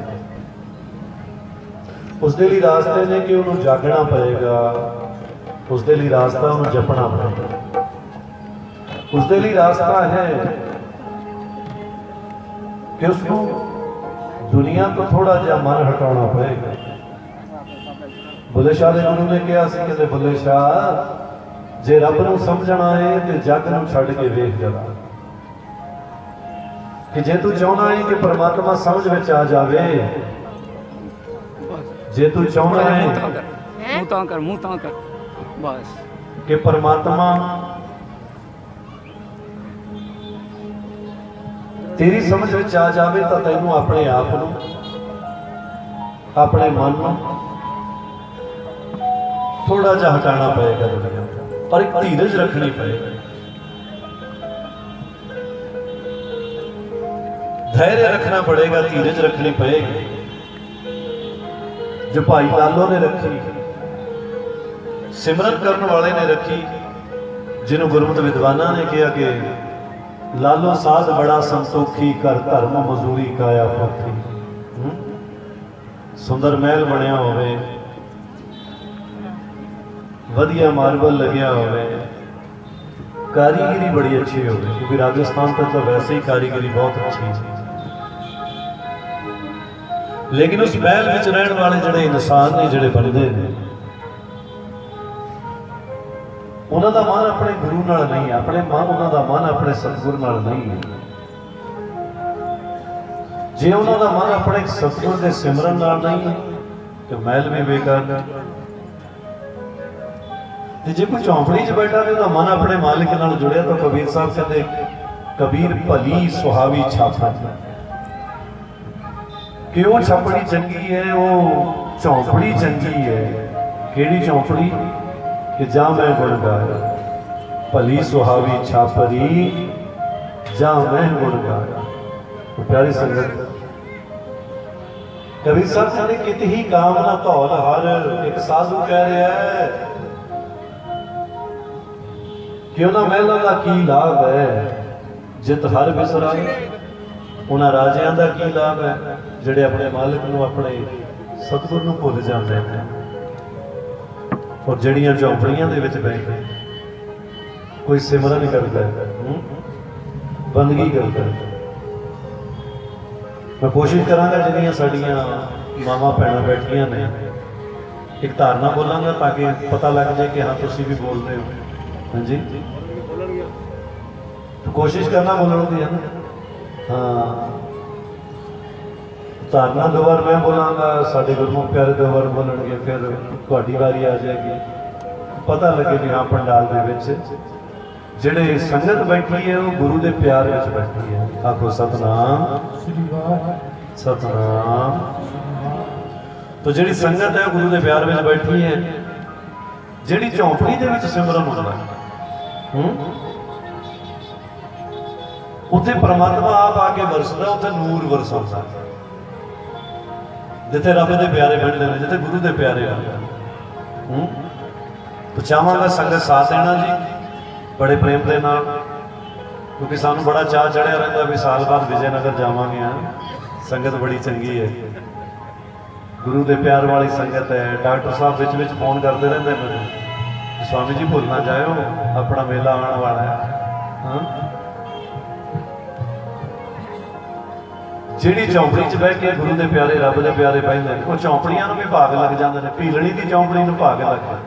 उसके लिए रास्ते ने कि उन्होंने जागना पड़ेगा उसके लिए रास्ता उन्हें जपना पड़ेगा उसके लिए रास्ता है कि उसको दुनिया को थोड़ा जहा मन हटाना पड़ेगा बुले शाह के गुरु ने कहा कि बुले शाह जे रब नूं समझना है तो जग नूं छड्ड के वेख जरा कि जे तू चाहना है कि परमात्मा समझ में आ जाए जे तू चाहना है मुंह तां कर बस कि परमात्मा तेरी समझ में आ जाए तो तेनू अपने आप नूं अपने मन नूं थोड़ा जा हटाना पड़ेगा दुनिया और एक धीरज रखनी पड़ेगी धैर्य रखना पड़ेगा धीरज रखनी पड़ेगी जो भाई लालो ने रखी सिमरन करने वाले ने रखी जिन्होंने गुरमत विद्वाना ने कहा कि लालो साध बड़ा संतोखी कर धर्म मजूरी काया पोथी सुंदर महल बनया होवे वधिया मार्बल लग्या होवे कारीगरी बड़ी अच्छी होवे क्योंकि राजस्थान पर तो वैसे ही कारीगरी बहुत अच्छी है लेकिन उस महल में रहने वाले जिहड़े इंसान ने जिहड़े बंदे ने उन्हों का मन अपने गुरु नाल नहीं अपने मन उन्हों का मन अपने सतगुरु नाल नहीं है जे उन्हों का मन अपने सतगुरु के सिमरन नाल नहीं है तो महल भी बेकार ਤੇ ਜੇ ਕੋਈ ਝੌਂਪੜੀ 'ਚ ਬੈਠਾ ਤੇ ਉਹਦਾ ਮਨ ਆਪਣੇ ਮਾਲਿਕ ਨਾਲ ਜੁੜਿਆ ਤਾਂ ਕਬੀਰ ਸਾਹਿਬ ਕਹਿੰਦੇ ਕਬੀਰ ਭਲੀ ਸੁਹਾਵੀ ਛਾਪਾ ਕਿ ਉਹ ਛਾਪੜੀ ਚੰਗੀ ਹੈ, ਉਹ ਝੌਂਪੜੀ ਚੰਗੀ ਹੈ। ਕਿਹੜੀ ਝੌਂਪੜੀ? ਕਿ ਜਾਂ ਮੈਂ ਗੁਣ ਗਾਇਆ ਭਲੀ ਸੁਹਾਵੀ ਛਾਪਰੀ ਜਾਂ ਮੈਂ ਗੁਣ ਗਾਇਆ। ਪਿਆਰੀ ਸੰਗਤ, ਕਬੀਰ ਸਾਹਿਬ ਕਹਿੰਦੇ ਕਿਤ ਹੀ ਕਾਮਨਾ ਧੌਲ ਹਰ। ਇੱਕ ਸਾਧੂ ਕਹਿ ਰਿਹਾ ਹੈ ਕਿ ਉਹਨਾਂ ਮਹਿਲਾਂ ਦਾ ਕੀ ਲਾਭ ਹੈ ਜਿਤ ਹਰ ਬਿਸਰਾਏ। ਉਹਨਾਂ ਰਾਜਿਆਂ ਦਾ ਕੀ ਲਾਭ ਹੈ ਜਿਹੜੇ ਆਪਣੇ ਮਾਲਕ ਨੂੰ, ਆਪਣੇ ਸਤਿਗੁਰ ਨੂੰ ਭੁੱਲ ਜਾਂਦੇ ਨੇ। ਔਰ ਜਿਹੜੀਆਂ ਝੌਂਪੜੀਆਂ ਦੇ ਵਿੱਚ ਬੈਠ ਕੇ ਕੋਈ ਸਿਮਰਨ ਕਰਦਾ ਹੈ, ਬੰਦਗੀ ਕਰਦਾ ਹੈ। ਮੈਂ ਕੋਸ਼ਿਸ਼ ਕਰਾਂਗਾ ਜਿਹੜੀਆਂ ਸਾਡੀਆਂ ਮਾਵਾਂ ਭੈਣਾਂ ਬੈਠੀਆਂ ਨੇ, ਇੱਕ ਧਾਰਨਾ ਬੋਲਾਂਗਾ ਤਾਂ ਕਿ ਪਤਾ ਲੱਗ ਜਾਏ ਕਿ ਹਾਂ ਤੁਸੀਂ ਵੀ ਬੋਲ ਰਹੇ ਹੋ। ਹਾਂਜੀ, ਕੋਸ਼ਿਸ਼ ਕਰਨਾ ਬੋਲਣ ਦੀ ਹੈ ਨਾ। ਹਾਂ, ਧਾਰਨਾ ਦੋ ਵਾਰ ਮੈਂ ਬੋਲਾਂਗਾ, ਸਾਡੇ ਗੁਰਮੁਖ ਪਿਆਰੇ ਦੋ ਵਾਰ ਬੋਲਣਗੇ, ਫਿਰ ਤੁਹਾਡੀ ਵਾਰੀ ਆ ਜਾਏਗੀ। ਪਤਾ ਲੱਗੇ ਵੀ ਹਾਂ ਪੰਡਾਲ ਦੇ ਵਿੱਚ ਜਿਹੜੇ ਸੰਗਤ ਬੈਠੀ ਹੈ ਉਹ ਗੁਰੂ ਦੇ ਪਿਆਰ ਵਿੱਚ ਬੈਠੀ ਹੈ। ਆਖੋ ਸਤਨਾਮ ਸਤਨਾਮ। ਤੋ ਜਿਹੜੀ ਸੰਗਤ ਹੈ ਉਹ ਗੁਰੂ ਦੇ ਪਿਆਰ ਵਿੱਚ ਬੈਠੀ ਹੈ। ਜਿਹੜੀ ਝੌਂਪੜੀ ਦੇ ਵਿੱਚ ਸਿਮਰਨ ਹੁੰਦਾ ਉੱਥੇ ਪਰਮਾਤਮਾ ਆਪ ਆ ਕੇ ਵਰਸਦਾ, ਉੱਥੇ ਨੂਰ ਵਰਸਾਉਂਦਾ। ਜਿੱਥੇ ਰੱਬ ਦੇ ਪਿਆਰੇ ਬੈਠਦੇ ਨੇ, ਜਿੱਥੇ ਗੁਰੂ ਦੇ ਪਿਆਰੇ ਬੈਠਦੇ। ਚਾਹਾਂਗਾ ਸੰਗਤ ਸਾਥ ਦੇਣਾ ਜੀ ਬੜੇ ਪ੍ਰੇਮ ਦੇ ਨਾਲ, ਕਿਉਂਕਿ ਸਾਨੂੰ ਬੜਾ ਚਾਅ ਚੜਿਆ ਰਹਿੰਦਾ ਵੀ ਸਾਲ ਬਾਅਦ ਵਿਜੇ ਨਗਰ ਜਾਵਾਂਗੇ। ਸੰਗਤ ਬੜੀ ਚੰਗੀ ਹੈ, ਗੁਰੂ ਦੇ ਪਿਆਰ ਵਾਲੀ ਸੰਗਤ ਹੈ। ਡਾਕਟਰ ਸਾਹਿਬ ਵਿੱਚ ਫੋਨ ਕਰਦੇ ਰਹਿੰਦੇ ਮੈਨੂੰ, ਸਵਾਮੀ ਜੀ ਭੁੱਲ ਨਾ ਜਾਇਓ ਆਪਣਾ ਮੇਲਾ ਆਉਣ ਵਾਲਾ ਹੈ। ਜਿਹੜੀ ਝੌਂਪੜੀ 'ਚ ਬਹਿ ਕੇ ਗੁਰੂ ਦੇ ਪਿਆਰੇ ਰੱਬ ਦੇ ਪਿਆਰੇ ਬਹਿੰਦੇ ਨੇ, ਉਹ ਝੌਂਪੜੀਆਂ ਨੂੰ ਵੀ ਭਾਗ ਲੱਗ ਜਾਂਦੇ ਨੇ। ਭੀਲਣੀ ਦੀ ਝੌਂਪੜੀ ਨੂੰ ਭਾਗ ਲੱਗ ਗਿਆ,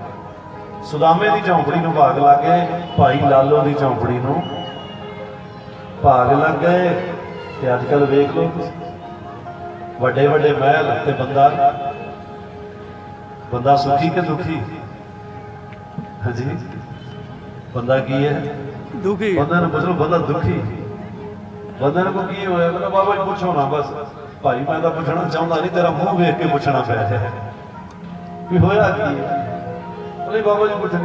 ਸੁਦਾਮੇ ਦੀ ਝੌਂਪੜੀ ਨੂੰ ਭਾਗ ਲੱਗ ਗਏ, ਭਾਈ ਲਾਲੋ ਦੀ ਝੌਂਪੜੀ ਨੂੰ ਭਾਗ ਲੱਗ ਗਏ। ਤੇ ਅੱਜ ਕੱਲ੍ਹ ਵੇਖ ਲਓ ਤੁਸੀਂ, ਵੱਡੇ ਵੱਡੇ ਮਹਿਲ ਤੇ ਬੰਦਾ ਸੁਖੀ ਕਿ ਦੁਖੀ? ਹਾਂਜੀ, ਬੰਦਾ ਕੀ ਹੈ? ਦੁਖੀ। ਬੰਦਾ ਨੂੰ ਪੁੱਛੋ, ਬੰਦਾ ਦੁਖੀ। ਬੰਦੇ ਨੂੰ ਕੀ ਹੋਇਆ? ਕਹਿੰਦਾ ਬਾਬਾ ਜੀ ਪੁੱਛੋ ਨਾ ਬਸ। ਭਾਈ ਮੈਂ ਤਾਂ ਪੁੱਛਣਾ ਚਾਹੁੰਦਾ ਨਹੀਂ, ਤੇਰਾ ਮੂੰਹ ਵੇਖ ਕੇ ਪੁੱਛਣਾ ਪਿਆ ਹੈ ਵੀ ਹੋਇਆ ਕੀ ਹੈ। ਨਹੀਂ ਬਾਬਾ ਜੀ ਪੁੱਛਣਾ।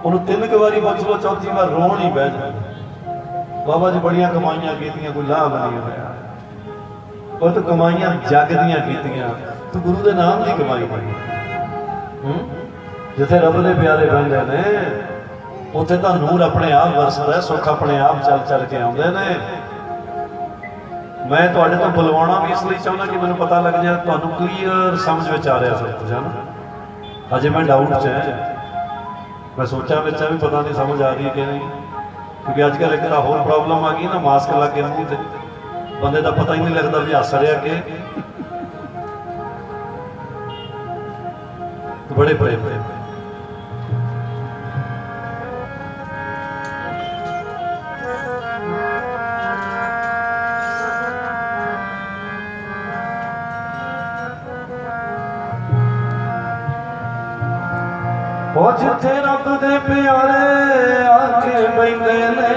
ਉਹਨੂੰ 3 ਵਾਰੀ ਪੁੱਛ ਲਓ, ਚੌਥੀ ਵਾਰ ਰੋਣ ਹੀ ਬਹਿ ਜਾਂਦਾ। ਬਾਬਾ ਜੀ ਬੜੀਆਂ ਕਮਾਈਆਂ ਕੀਤੀਆਂ, ਕੋਈ ਲਾਭ ਨਹੀਂ ਹੋਇਆ। ਉਹ ਤਾਂ ਕਮਾਈਆਂ ਜੱਗ ਦੀਆਂ ਕੀਤੀਆਂ, ਤੂੰ ਗੁਰੂ ਦੇ ਨਾਮ ਦੀ ਕਮਾਈ ਨਹੀਂ। ਜਿੱਥੇ ਰੱਬ ਦੇ ਪਿਆਰੇ ਬਹਿੰਦੇ ਨੇ ਉੱਥੇ ਤਾਂ ਨੂਰ ਆਪਣੇ ਆਪ ਵਰਸਦਾ, ਸੁੱਖ ਆਪਣੇ ਆਪ ਚੱਲ ਕੇ ਆਉਂਦੇ ਨੇ। ਮੈਂ ਤੁਹਾਡੇ ਤੋਂ ਬੁਲਵਾਉਣਾ ਵੀ ਇਸ ਲਈ ਚਾਹੁੰਦਾ ਕਿ ਮੈਨੂੰ ਪਤਾ ਲੱਗ ਜਾਏ, ਤੁਹਾਨੂੰ ਕਲੀਅਰ ਸਮਝ ਵਿੱਚ ਆ ਰਿਹਾ ਸਭ ਕੁਝ ਹੈ ਨਾ। ਅਜੇ ਮੈਂ ਡਾਊਟ 'ਚ ਹੈ, ਮੈਂ ਸੋਚਾਂ ਵਿੱਚ ਵੀ ਪਤਾ ਨਹੀਂ ਸਮਝ ਆ ਰਹੀ ਕਿ ਨਹੀਂ, ਕਿਉਂਕਿ ਅੱਜ ਕੱਲ੍ਹ ਇੱਕ ਤਾਂ ਹੋਰ ਪ੍ਰੋਬਲਮ ਆ ਗਈ ਨਾ, ਮਾਸਕ ਲੱਗ ਕੇ ਮੂੰਹ ਤੇ ਬੰਦੇ ਦਾ ਪਤਾ ਹੀ ਨਹੀਂ ਲੱਗਦਾ ਵੀ ਹੱਸ ਰਿਹਾ ਕਿ ਬੜੇ ਪ੍ਰੇਮ। ਉਹ ਜਿੱਥੇ ਰੱਬ ਦੇ ਪਿਆਰੇ ਆ ਕੇ ਬੈਠੇ ਨੇ,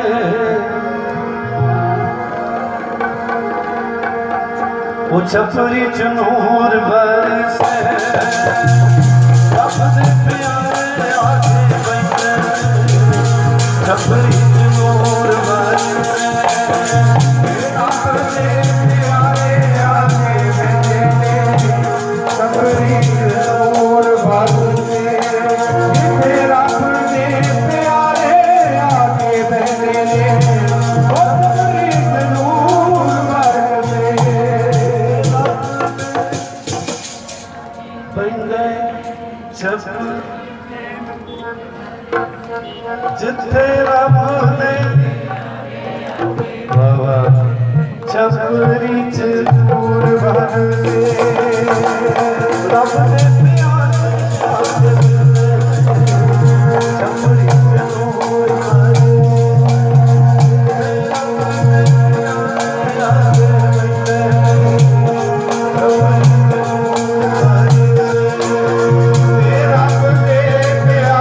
ਉਹ ਛਪਰੀ ਚ ਨੂਰ ਬਰਸੇ। ਰੱਬ ਦੇ ਪਿਆਰੇ ਆ ਕੇ ਬੈਠੇ ਨੇ, ਛਪਰੀ ਚ ਨੂਰ ਬਰਸੇ। ਰੱਬ ਦੇ ਪਿਆਰੇ ਆ ਕੇ ਬੈਠੇ ਨੇ, ਛਪਰੀ ਚ ਨੂਰ ਬਰਸੇ। ਜਿੱਥੇ ਰੱਬ ਨੇ ਬਾਬਾ ਛਪਰੀ ਚ ਨੂਰ ਵਰਸੇ। ਰੱਬ ਦੇ ਪਿਆਰੇ ਛਪਰੀ ਚ ਨੂਰ ਵਰਸੇ। ਰੱਬ ਦੇ ਪਿਆਰੇ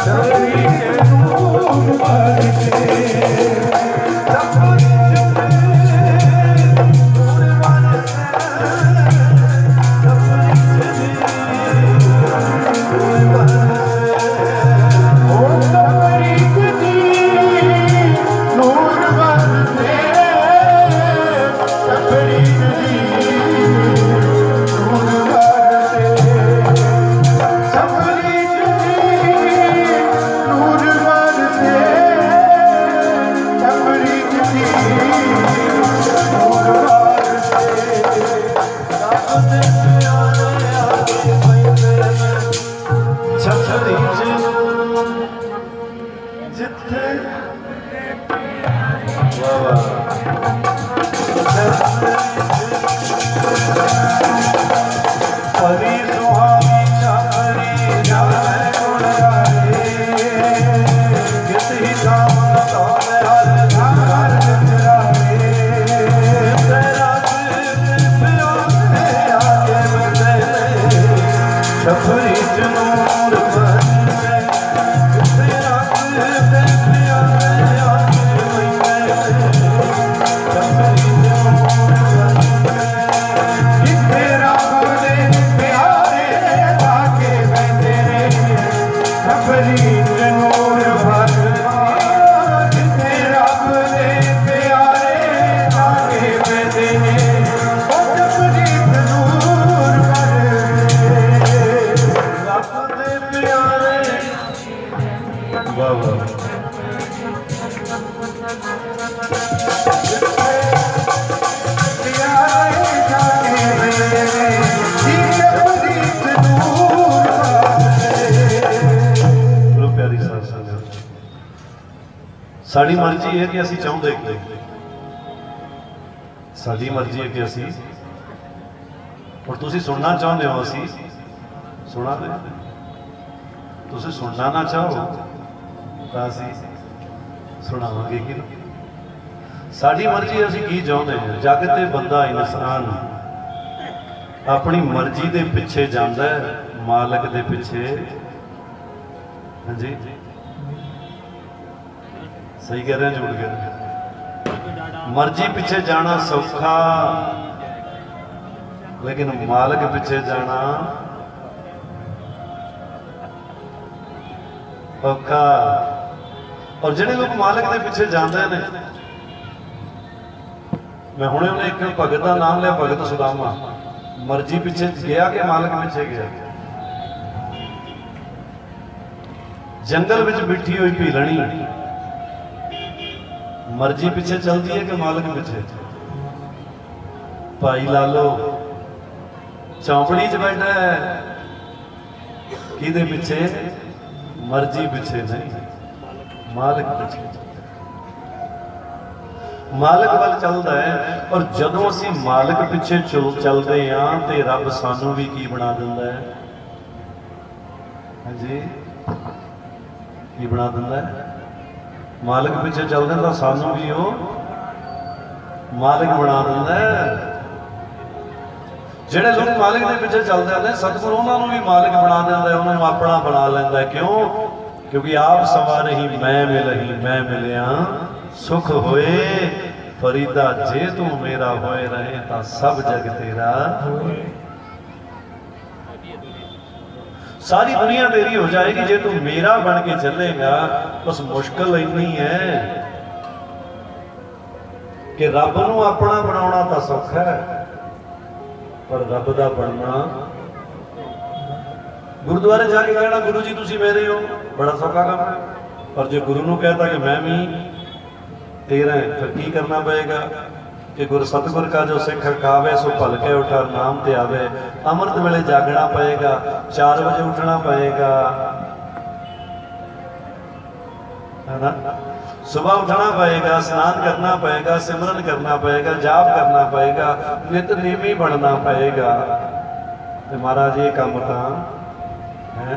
ਸਭਰੀ ਚ ਨੂਰ ਵਰਸੇ ਸਾਡੀ ਮਰਜ਼ੀ ਹੈ ਕਿ ਅਸੀਂ ਚਾਹੁੰਦੇ ਕਿ ਸਾਡੀ ਮਰਜ਼ੀ ਹੈ ਕਿ ਅਸੀਂ ਔਰ ਤੁਸੀਂ ਸੁਣਨਾ ਚਾਹੁੰਦੇ ਹੋ ਅਸੀਂ ਸੁਣਾ ਦੇ ਤੁਸੀਂ ਸੁਣਨਾ ਨਾ ਚਾਹੋ ਤਾਂ ਅਸੀਂ ਸੁਣਾਵਾਂਗੇ ਕਿ ਸਾਡੀ ਮਰਜ਼ੀ ਅਸੀਂ ਕੀ ਚਾਹੁੰਦੇ ਹਾਂ। ਜੱਗ ਤੇ ਬੰਦਾ ਇਨਸਾਨ ਆਪਣੀ ਮਰਜ਼ੀ ਦੇ ਪਿੱਛੇ ਜਾਂਦਾ ਹੈ ਮਾਲਕ ਦੇ ਪਿੱਛੇ ਹਾਂਜੀ सही कह रहे हैं झूठ कह रहे हैं मर्जी पीछे जाना सौखा लेकिन मालिक पीछे जाना औखा। और जिहड़े लोग मालिक के पीछे जाते हैं मैं हुणे उन्हें एक भगत का नाम लिया भगत सुदामा मर्जी पीछे गया कि मालिक पीछे गया जंगल में बिठी हुई भीलनी मर्जी पीछे चलती है कि मालिक पीछे भाई लालो चौंपड़ी च बैठा है किदे पीछे मर्जी पीछे नहीं मालिक पीछे मालिक वाल चलता है। और जदों असीं मालिक पीछे चलते हाँ तो रब सानू भी की बना दिंदा है हाँ जी की बना दिंदा है मालिक पीछे चलते तो सानू भी वो मालिक बना दिंदा है। जिहड़े लोग मालिक के पीछे चलते हैं सतगुरु उन्होंने भी मालिक बना दिंदा है उन्होंने अपना बना लैंदा है। क्यों क्योंकि आप सवार ही मैं मिलिया सुख होए फरीदा जे तू मेरा होए रहे ता सब जग तेरा सारी दुनिया तेरी हो जाएगी जे तू मेरा बन के चलेगा। बस मुश्किल इन्नी है कि रब नूं अपना बनाना तो सौखा है पर रब दा बनना गुरुद्वारे जाके कहना गुरु जी तुसी मेरे हो बड़ा सौखा काम है। पर जो गुरु नूं कहता कि मैं भी तेरा है फिर की करना पएगा कि गुरु सतगुर का जो सिख खावे सो भलके उठा नाम ते आवे। अमृत वेले जागना पएगा 4 बजे उठना पएगा है ना सुबह उठना पएगा स्नान करना पएगा सिमरन करना पएगा जाप करना पएगा नितनेमी बनना पएगा। तो महाराज ये काम था है।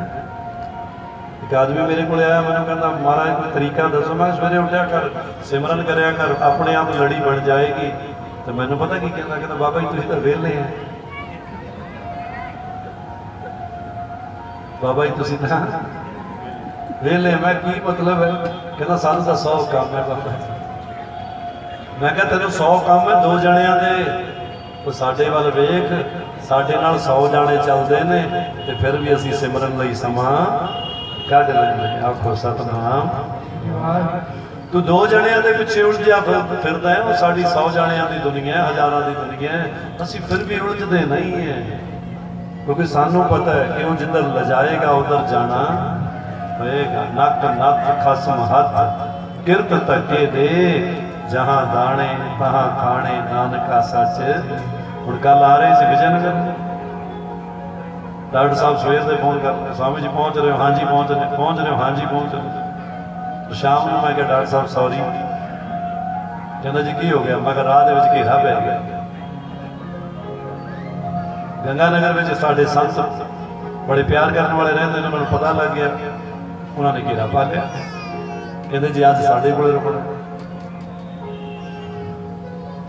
एक आदमी मेरे को आया मैंने कहना महाराज कोई तरीका दसो। मैं सवेरे उठा कर सिमरन करया कर अपने आप लड़ी बन जाएगी। तो मैंने पता की कहता बाबा जी तुसीं तां वेले हैं बाबा जी तुसीं तां वेले मैं की मतलब है, कहना सानू तो 100 काम है बाबा। मैं कहा तेन 100 काम है, 2 जणियां दे तो साडे वाल वेख, साडे नाल 100 जाने चलते ने ते फिर भी असीं सिमरन लई समा कढ लैंदे। आखो सतनाम। तू 2 जणियां दे पिछे उलझिया फिरदा है, वो साडी 100 जणियां दी दुनिया है, हज़ारां दी दुनिया है, असीं फिर भी उलझदे नहीं है, क्योंकि सानू पता है कि वो जिधर लजाएगा उधर जाना होएगा। नक नक खसम हथ किरत तके दे, जहां दाने तहां खाने, नानका सच। हुण कल आ रहे सी विजयनगर, डॉक्टर साहब सवेर से फोन कर रहे, स्वामी जी पहुंच रहे हो? हाँ जी पहुंच रहे हो? हाँ जी पहुंच रहे। तो शाम को मैं कहा डॉक्टर साहब सॉरी, कहना जी की हो गया? मैं कहा राह दे विच घेरा पै गया। गंगानगर में साढ़े संत बड़े प्यार करने वाले रहते हैं, मैं पता लग गया, उन्होंने घेरा पा लिया, कहते जी अज साढ़े को रुकना।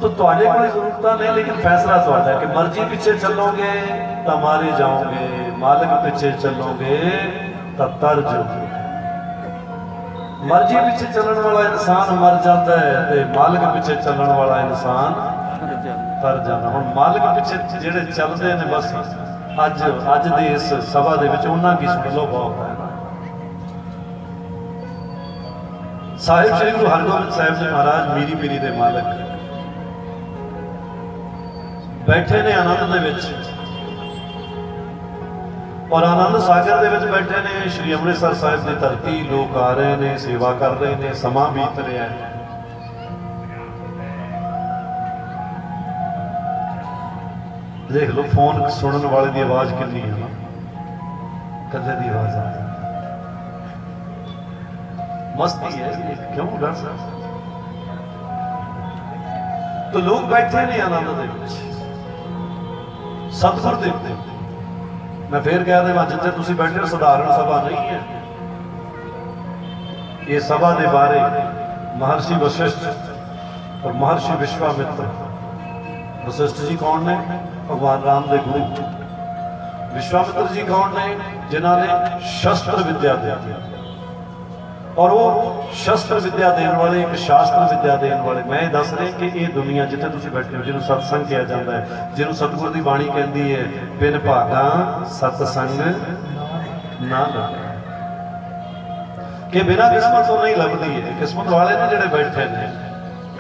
तो तुहाडे कोल जरूरत नहीं, लेकिन फैसला तुहाडा है कि मर्जी पीछे चलोगे तो मारे जाओगे, मालिक पीछे चलोगे तो तर जाओगे। मर्जी पीछे चलने वाला इंसान मर जाता है, तो मालिक पीछे चलने वाला इंसान तर जाना। हुण मालिक पीछे जिहड़े चलते हैं बस अज अज दे इस सभा दे विच उन्हां की सुन लो बहुत है। साहिब श्री गुरु हरगोबिंद साहिब जी महाराज मीरी पीरी दे मालिक बैठे ने आनंद दे विच, और आनंद सागर दे विच बैठे ने। श्री अमृतसर साहिब की धरती, लोग आ रहे हैं, सेवा कर रहे हैं, समा बीत रहा है। देख लो फोन सुनने वाले की आवाज कितनी है ना, कदे की आवाज आ रही, मस्ती है, क्यों डर सकते। तो लोग बैठे ने आनंद दे विच, सतगुर दे। मैं फिर कह देवां जिथे तुसीं बैठे हो साधारण सभा नहीं है, ये सभा के बारे महर्षि वशिष्ठ और महर्षि विश्वामित्र। वशिष्ठ जी कौन ने? भगवान राम के गुरु। विश्वामित्र जी कौन ने? जिन्होंने शस्त्र विद्या दी, और वो शस्त्र विद्या देने वाले, एक शास्त्र विद्या देने वाले। मैं दस रहा कि ये दुनिया जिथे तुसीं बैठे हो, जिन्होंने सत्संग किया जाता है, जिन्होंने सतगुर की बाणी कहती है, बिन भागा सत्संग ना लगे, कि बिना किस्मत तो नहीं लगती है। किस्मत वाले ने जिहड़े बैठे ने,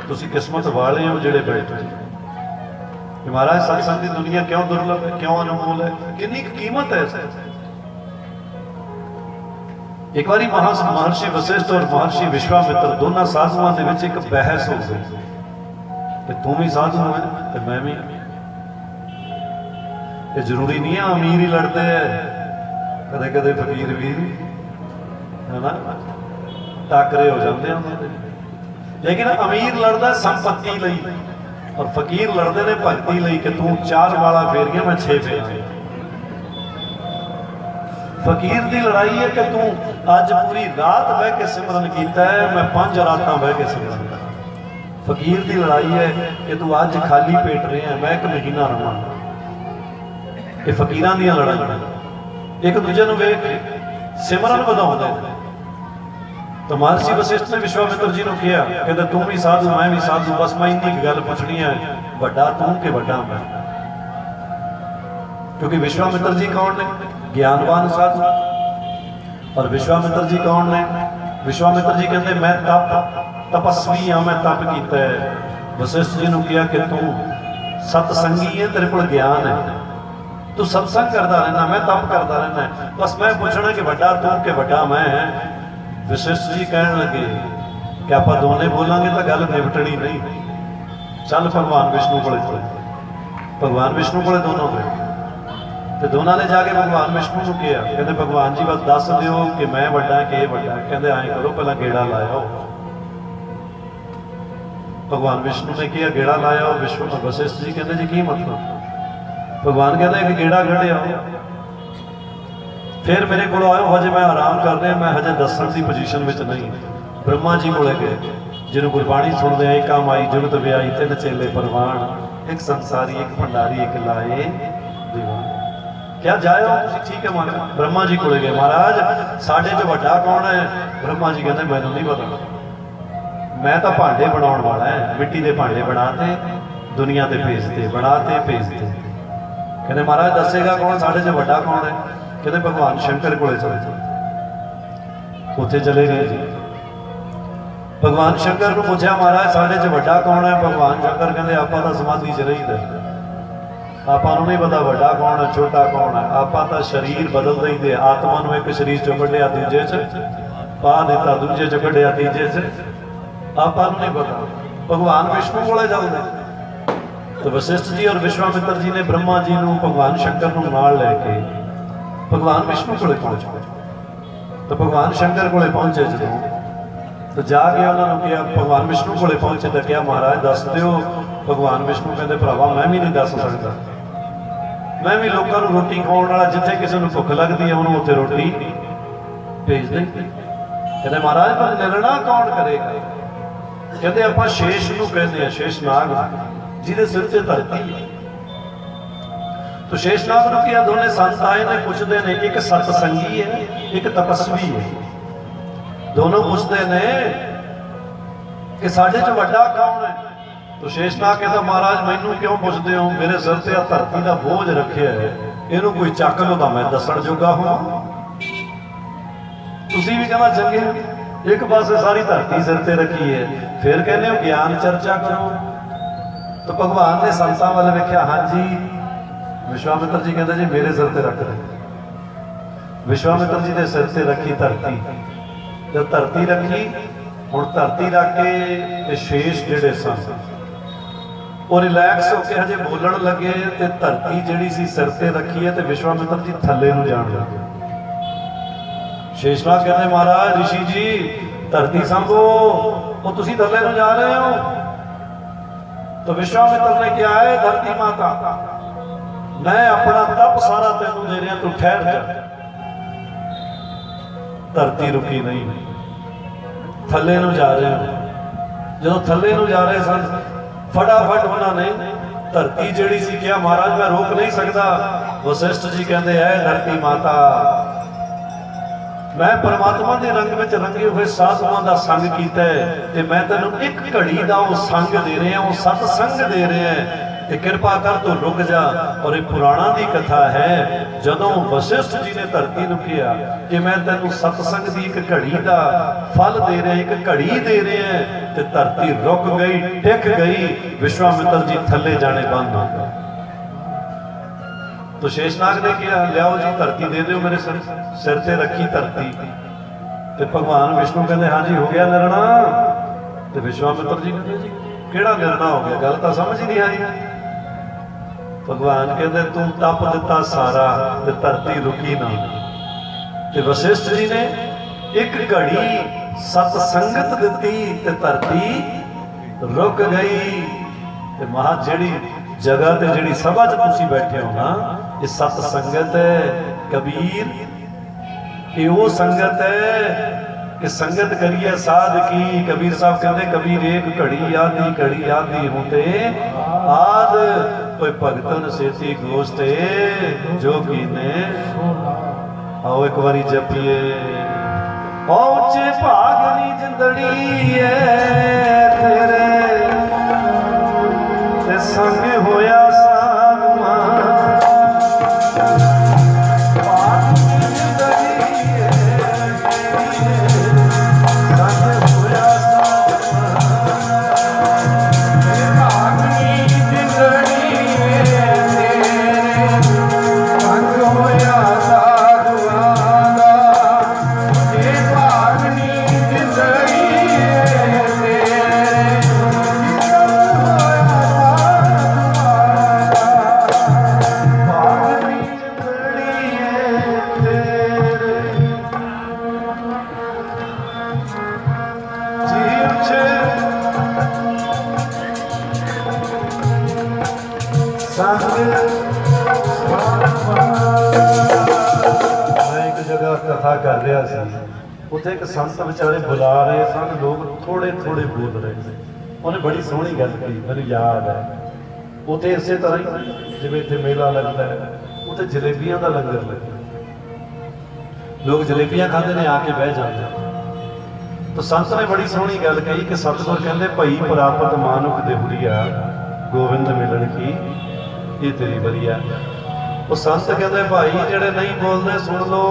तुसीं किस्मत वाले हो जिहड़े बैठे हो। महाराज सत्संग की दुनिया क्यों दुर्लभ है, क्यों अनमोल है, कितनी कीमत है। एक बारी महर्षि वशिष्ठ और महर्षि विश्वामित्र दोनों साधुओं के बीच एक बहस हो गई कि तू भी साधु है तो मैं भी। ये जरूरी नहीं है अमीर ही लड़ते हैं, कदे कदे फकीर भी है ना, टाकरे हो जाते हैं। लेकिन अमीर लड़ता संपत्ति लई और फकीर लड़ते ने भगती लई कि तू 4 वाला फेरिया मैं 6 फेरिया। फकीर की लड़ाई है कि तू अज पूरी रात बह के सिमरन किया है, मैं 5 रातां बह के सिमरन कर। फकीर की लड़ाई है कि तू अज खाली पेट रहे हैं, मैं 1 महीना रहा। ये फकीरां दी लड़ाई एक दूजे को वेख सिमरन वधाउंदे। तो महर्षि वशिष्ठ ने विश्वामित्र जी को कहा, कहते तू भी साधु मैं भी साधु, बस मैं इन्नी गल पूछनी है, वड्डा तू के वड्डा मैं। क्योंकि विश्वामित्र जी कौन ने? ज्ञानवान साधु। और विश्वामित्र जी कौन ने? विश्वामित्र जी कहते मैं तपस्वी हाँ, मैं तप किया है। वशिष्ठ जी ने कहा कि तू सतसंगी है, तेरे को ज्ञान है, तू सत्संग करता रहना, मैं तप करता रहना, बस मैं पूछना कि वड्डा तू के वड्डा मैं। वशिष्ठ जी कहने लगे कि आप दोने बोलांगे तो गल निपटनी नहीं, चल भगवान विष्णु को चले। भगवान विष्णु को दोनों गए तो दोनों ने जाके भगवान विष्णु को कहा, कहते भगवान जी बस दस दिओ कि मैं वड्डा कि वड्डा। कहते आए करो पहला गेड़ा लाया। भगवान विष्णु ने कहा गेड़ा लाया। वशिष्ठ जी कहते जी की मतलब? भगवान कहते कि गेड़ा कढ़िया फिर मेरे को आयो, हजे मैं आराम कर रहा, मैं हजे दसन की पोजीशन में नहीं। ब्रह्मा जी को गए, जिन्होंने गुरबाणी सुनते हैं, एक माई जुगत व्याई 3 चेले परवान, एक संसारी एक भंडारी एक लाए दीवान। क्या जाओ तुसीं ठीक है महाराज। ब्रह्मा जी कोले गए, महाराज साडे च वड्डा कौन है? ब्रह्मा जी कहते मैनूं नहीं पता, मैं तो भांडे बनाउण वाला है, मिट्टी के भांडे बनाते दुनिया ते भेजते, बनाते भेजते। कहते महाराज दसेगा कौन साडे च वड्डा कौन है? कहते भगवान शंकर कोले चले जाओ। उत्थे चले गए जी, भगवान शंकर को पूछा महाराज साडे च वड्डा कौन है? भगवान शंकर कहते आपां तां समाधि च रहीदा, आपां नूं नहीं पता वड्डा कौन है छोटा कौन है, आपां तां शरीर बदलदे ही दे, आत्मा नूं एक शरीर चों कढिया दूजे च पा दिता, दूजे च कढिया तीजे च, आपां नूं नहीं पता। भगवान विष्णु कोले जाओगे। तो वशिष्ठ जी और विश्वामित्र जी ने ब्रह्मा जी नूं भगवान शंकर नूं नाल लैके भगवान विष्णु कोले पहुंच गए। तो भगवान शंकर कोले पहुंचे जदों तो जाके उन्होंने कहा, भगवान विष्णु कोले पहुंचे तो क्या महाराज दस दिओ। भगवान विष्णु कहते भरावा मैं भी नहीं दस सकता, मैं भी लोगों को रोटी खाने वाला, जिथे किसी को भुख लगती है उन्होंने उत्थे रोटी भेज दी। कहते महाराज पर निर्णय कौन करेगा? कहते आपां शेष नूं कहते हैं, शेषनाग जिहदे सिर ते धरती है। तो शेषनाग नूं किया, दोने संत आए ने पुछदे ने, एक सतसंगी है एक तपस्वी है, दोनों पूछते ने कि साडे च वड्डा कौन है? तो शेषनाग कहता महाराज मैनू क्यों पुछदे हो, मेरे सिर ते धरती का बोझ रखे है, इनू कोई चक लो तो मैं दसण जोगा होवां। तुसीं भी कहना चंगे, एक पासे सारी धरती सिर ते रखी है, फिर कहने हो ज्ञान चर्चा करो। तो भगवान ने संतां वाल वेख्या, हाँ जी। विश्वामित्र जी कहते जी मेरे सिर ते रख दे। विश्वामित्र जी ने सिर ते रखी धरती, जब धरती रखी, हुण धरती रख के शेष जिहड़े सन वो रिलैक्स होकर हजे बोलण लगे, तो धरती जिहड़ी सी सिर ते रखी है तो विश्वामित्र जी थल्ले नूं जाण लगे। शेषनाग कहते महाराज ऋषि जी धरती संभो, वो तुसीं थल्ले नूं जा रहे हो। तो विश्वामित्र ने क्या है, धरती माता मैं अपना तप सारा तेनू दे रहा, तू ठहर जा। धरती रुकी नहीं, थल्ले नूं जा रहे हो। जो थल्ले नूं जा रहे सन फटाफट उन्होंने धरती जिहड़ी सी क्या महाराज मैं रोक नहीं सकता। वशिष्ठ जी कहते है धरती माता मैं परमात्मा के रंग में रंगे हुए साधुओं का संग किया है, मैं तेन एक घड़ी का वो संग दे रहे हैं, वो सतसंग दे रहे हैं, कृपा कर तो रुक जा। और ये पुराणा की कथा है, जदों वशिष्ठ जी ने धरती नूं कहा कि मैं तेनों सतसंग की एक घड़ी का फल दे रहे, एक घड़ी दे रहे हैं, तो धरती रुक गई, टिक गई, विश्वामित्र जी थल्ले जाने बंद हो गए। तो शेषनाग ने कहा लियाओ जी धरती दे दो मेरे सिर ते रखी धरती। तो भगवान विष्णु कहते हाँ जी हो गया निर्णय। तो विश्वामित्र जी कहते जी केड़ा निर्णय हो गया, गल तो समझ ही नहीं आई। भगवान कहते तू तप दिता सारा ते धरती रुकी ना। ते वशिष्ठ जी ने एक घड़ी सतसंगत दी ते धरती रुक गई। ते महा जेड़ी जगह ते जेड़ी सभा च तुसीं बैठे हो ना, ये सतसंगत है कबीर, ये वो संगत है कि संगत करिए साध की। कबीर साहब कहते कबीर एक घड़ी आदि होते आद, कोई भगतन सेती गोस्ते जोगी ने। आओ एक बारी जपिए औचे भागनी जिंदड़ी है तेरे ते संग होया सागमा। कथा कर रहा सी, उत्थे एक संत बेचारे बुला रहे सन, लोग थोड़े थोड़े बोल रहे थे। उन्हें बड़ी सोहनी गल की, मैंने याद है। उत्थे इसे तरह जिवें इत्थे मेला लगता है, ਉੱਥੇ ਜਲੇਬੀਆਂ ਦਾ ਲੰਗਰ ਲੱਗਿਆ, ਲੋਕ ਜਲੇਬੀਆਂ ਖਾਂਦੇ ਨੇ, ਆ ਕੇ ਬਹਿ ਜਾਂਦੇ। ਤਾਂ ਸੰਤ ਨੇ ਬੜੀ ਸੋਹਣੀ ਗੱਲ ਕਹੀ ਕਿ ਸਤਿਗੁਰ ਕਹਿੰਦੇ ਭਈ ਪ੍ਰਾਪਤ ਮਾਨੁਖ ਦੇ ਹੁਰੀਆ ਗੋਬਿੰਦ ਮਿਲਣ ਕੀ ਇਹ ਤੇਰੀ ਵਧੀਆ। ਉਹ ਸੰਤ ਕਹਿੰਦੇ ਭਾਈ ਜਿਹੜੇ ਨਹੀਂ ਬੋਲਦੇ ਸੁਣ ਲੋ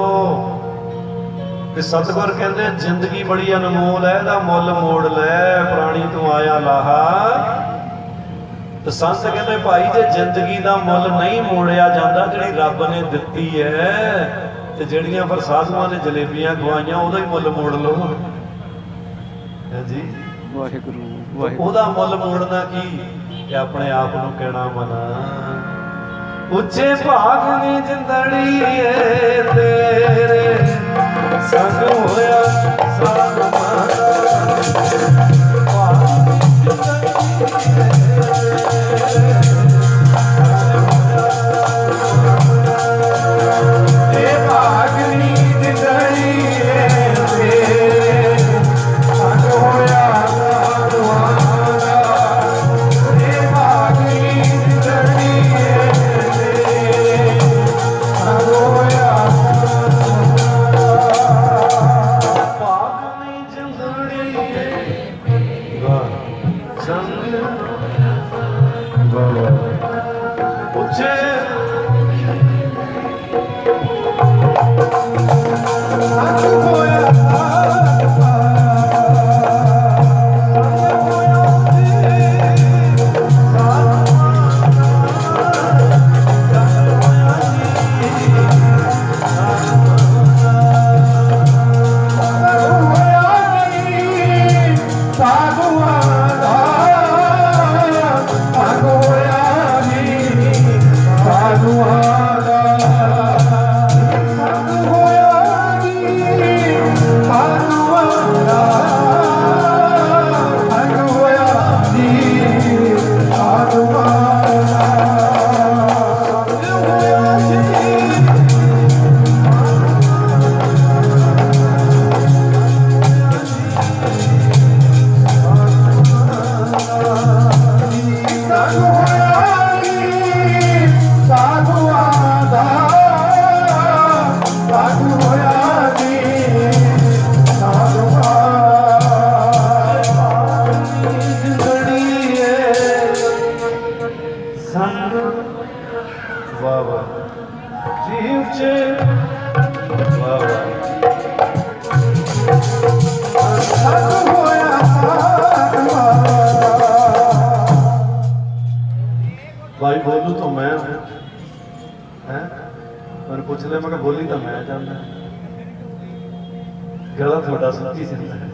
ਕਿ ਸਤਿਗੁਰ ਕਹਿੰਦੇ ਜ਼ਿੰਦਗੀ ਬੜੀ ਅਨਮੋਲ ਹੈ, ਇਹਦਾ ਮੁੱਲ ਮੋੜ ਲੈ, ਪ੍ਰਾਣੀ ਤੂੰ ਆਇਆ ਲਾਹਾ। ਤੇ ਸੰਤ ਕਹਿੰਦੇ ਭਾਈ ਜੇ ਜ਼ਿੰਦਗੀ ਦਾ ਮੁੱਲ ਨਹੀਂ ਮੋੜਿਆ ਜਾਂਦਾ ਜਿਹੜੀ ਰੱਬ ਨੇ ਦਿੱਤੀ ਹੈ, ਤੇ ਜਿਹੜੀਆਂ ਫਿਰ ਸਾਧੂਆਂ ਨੇ ਜਲੇਬੀਆਂ ਖਵਾਈਆਂ ਉਹਦਾ ਹੀ ਮੁੱਲ ਮੋੜ ਲਓ। ਹਾਂਜੀ ਵਾਹਿਗੁਰੂ ਵਾਹਿਗੁਰੂ। ਉਹਦਾ ਮੁੱਲ ਮੋੜਨਾ ਕੀ ਕਿ ਆਪਣੇ ਆਪ ਨੂੰ ਕਹਿਣਾ ਮਨਾ ਉੱਚੇ ਭਾਗ ਨੀ ਜਿੰਦੜੀ ਏ ਤੇਰੇ ਸੰਗ ਹੋਇਆ ਸਾਧ ਮਾਤਾ भाई बोलू तो मैं हूं हैं मैंने पूछ लिया मैं बोली तो मैं जाना गला थोड़ा सुखी जिंदा है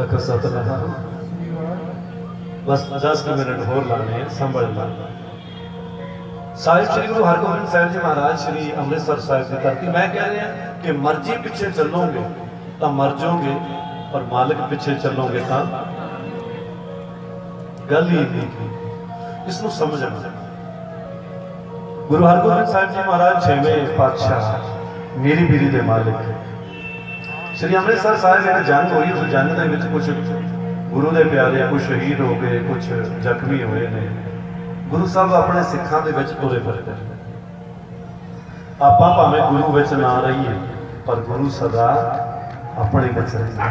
आखो सतनाम बस 10 मिनट होर लाने संभलना। साहिब श्री गुरु हरगोबिंद साहिब जी महाराज श्री अमृतसर साहिब की धरती। मैं कह रहा हूं कि मर्जी पीछे चलोगे तो मर जाओगे और मालिक पीछे चलोगे तो गल ही नहीं। इसको समझना। गुरु हरगोबिंद साहिब जी महाराज 6वें पातशाह मेरी बीरी दे मालिक श्री अमृतसर साहिब एक जंग हुई। उस जंग के विच कुछ गुरु दे प्यारे कुछ शहीद हो गए, कुछ जख्मी हुए ने। गुरु साहब अपने सिखां दे विच तुरे फिरदे। आपां भावें गुरु विच ना रहीए पर गुरु सदा अपने विच रहिंदा।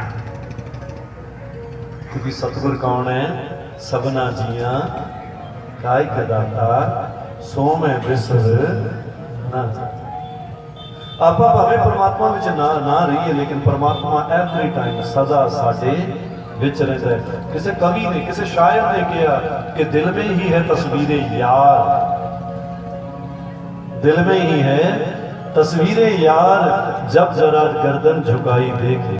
क्योंकि सतगुर कौन है? सबना जियां काय दाता सो मैं बिसर ना। आपां भावें परमात्मा विच ना रहीए लेकिन परमात्मा एवरी टाइम सदा साडे विच रहिंदा है। किसी कवि ने किसी शायर ने कहा कि दिल में ही है तस्वीरें यार, दिल में ही है तस्वीरें यार, जब जरा गर्दन झुकाई देख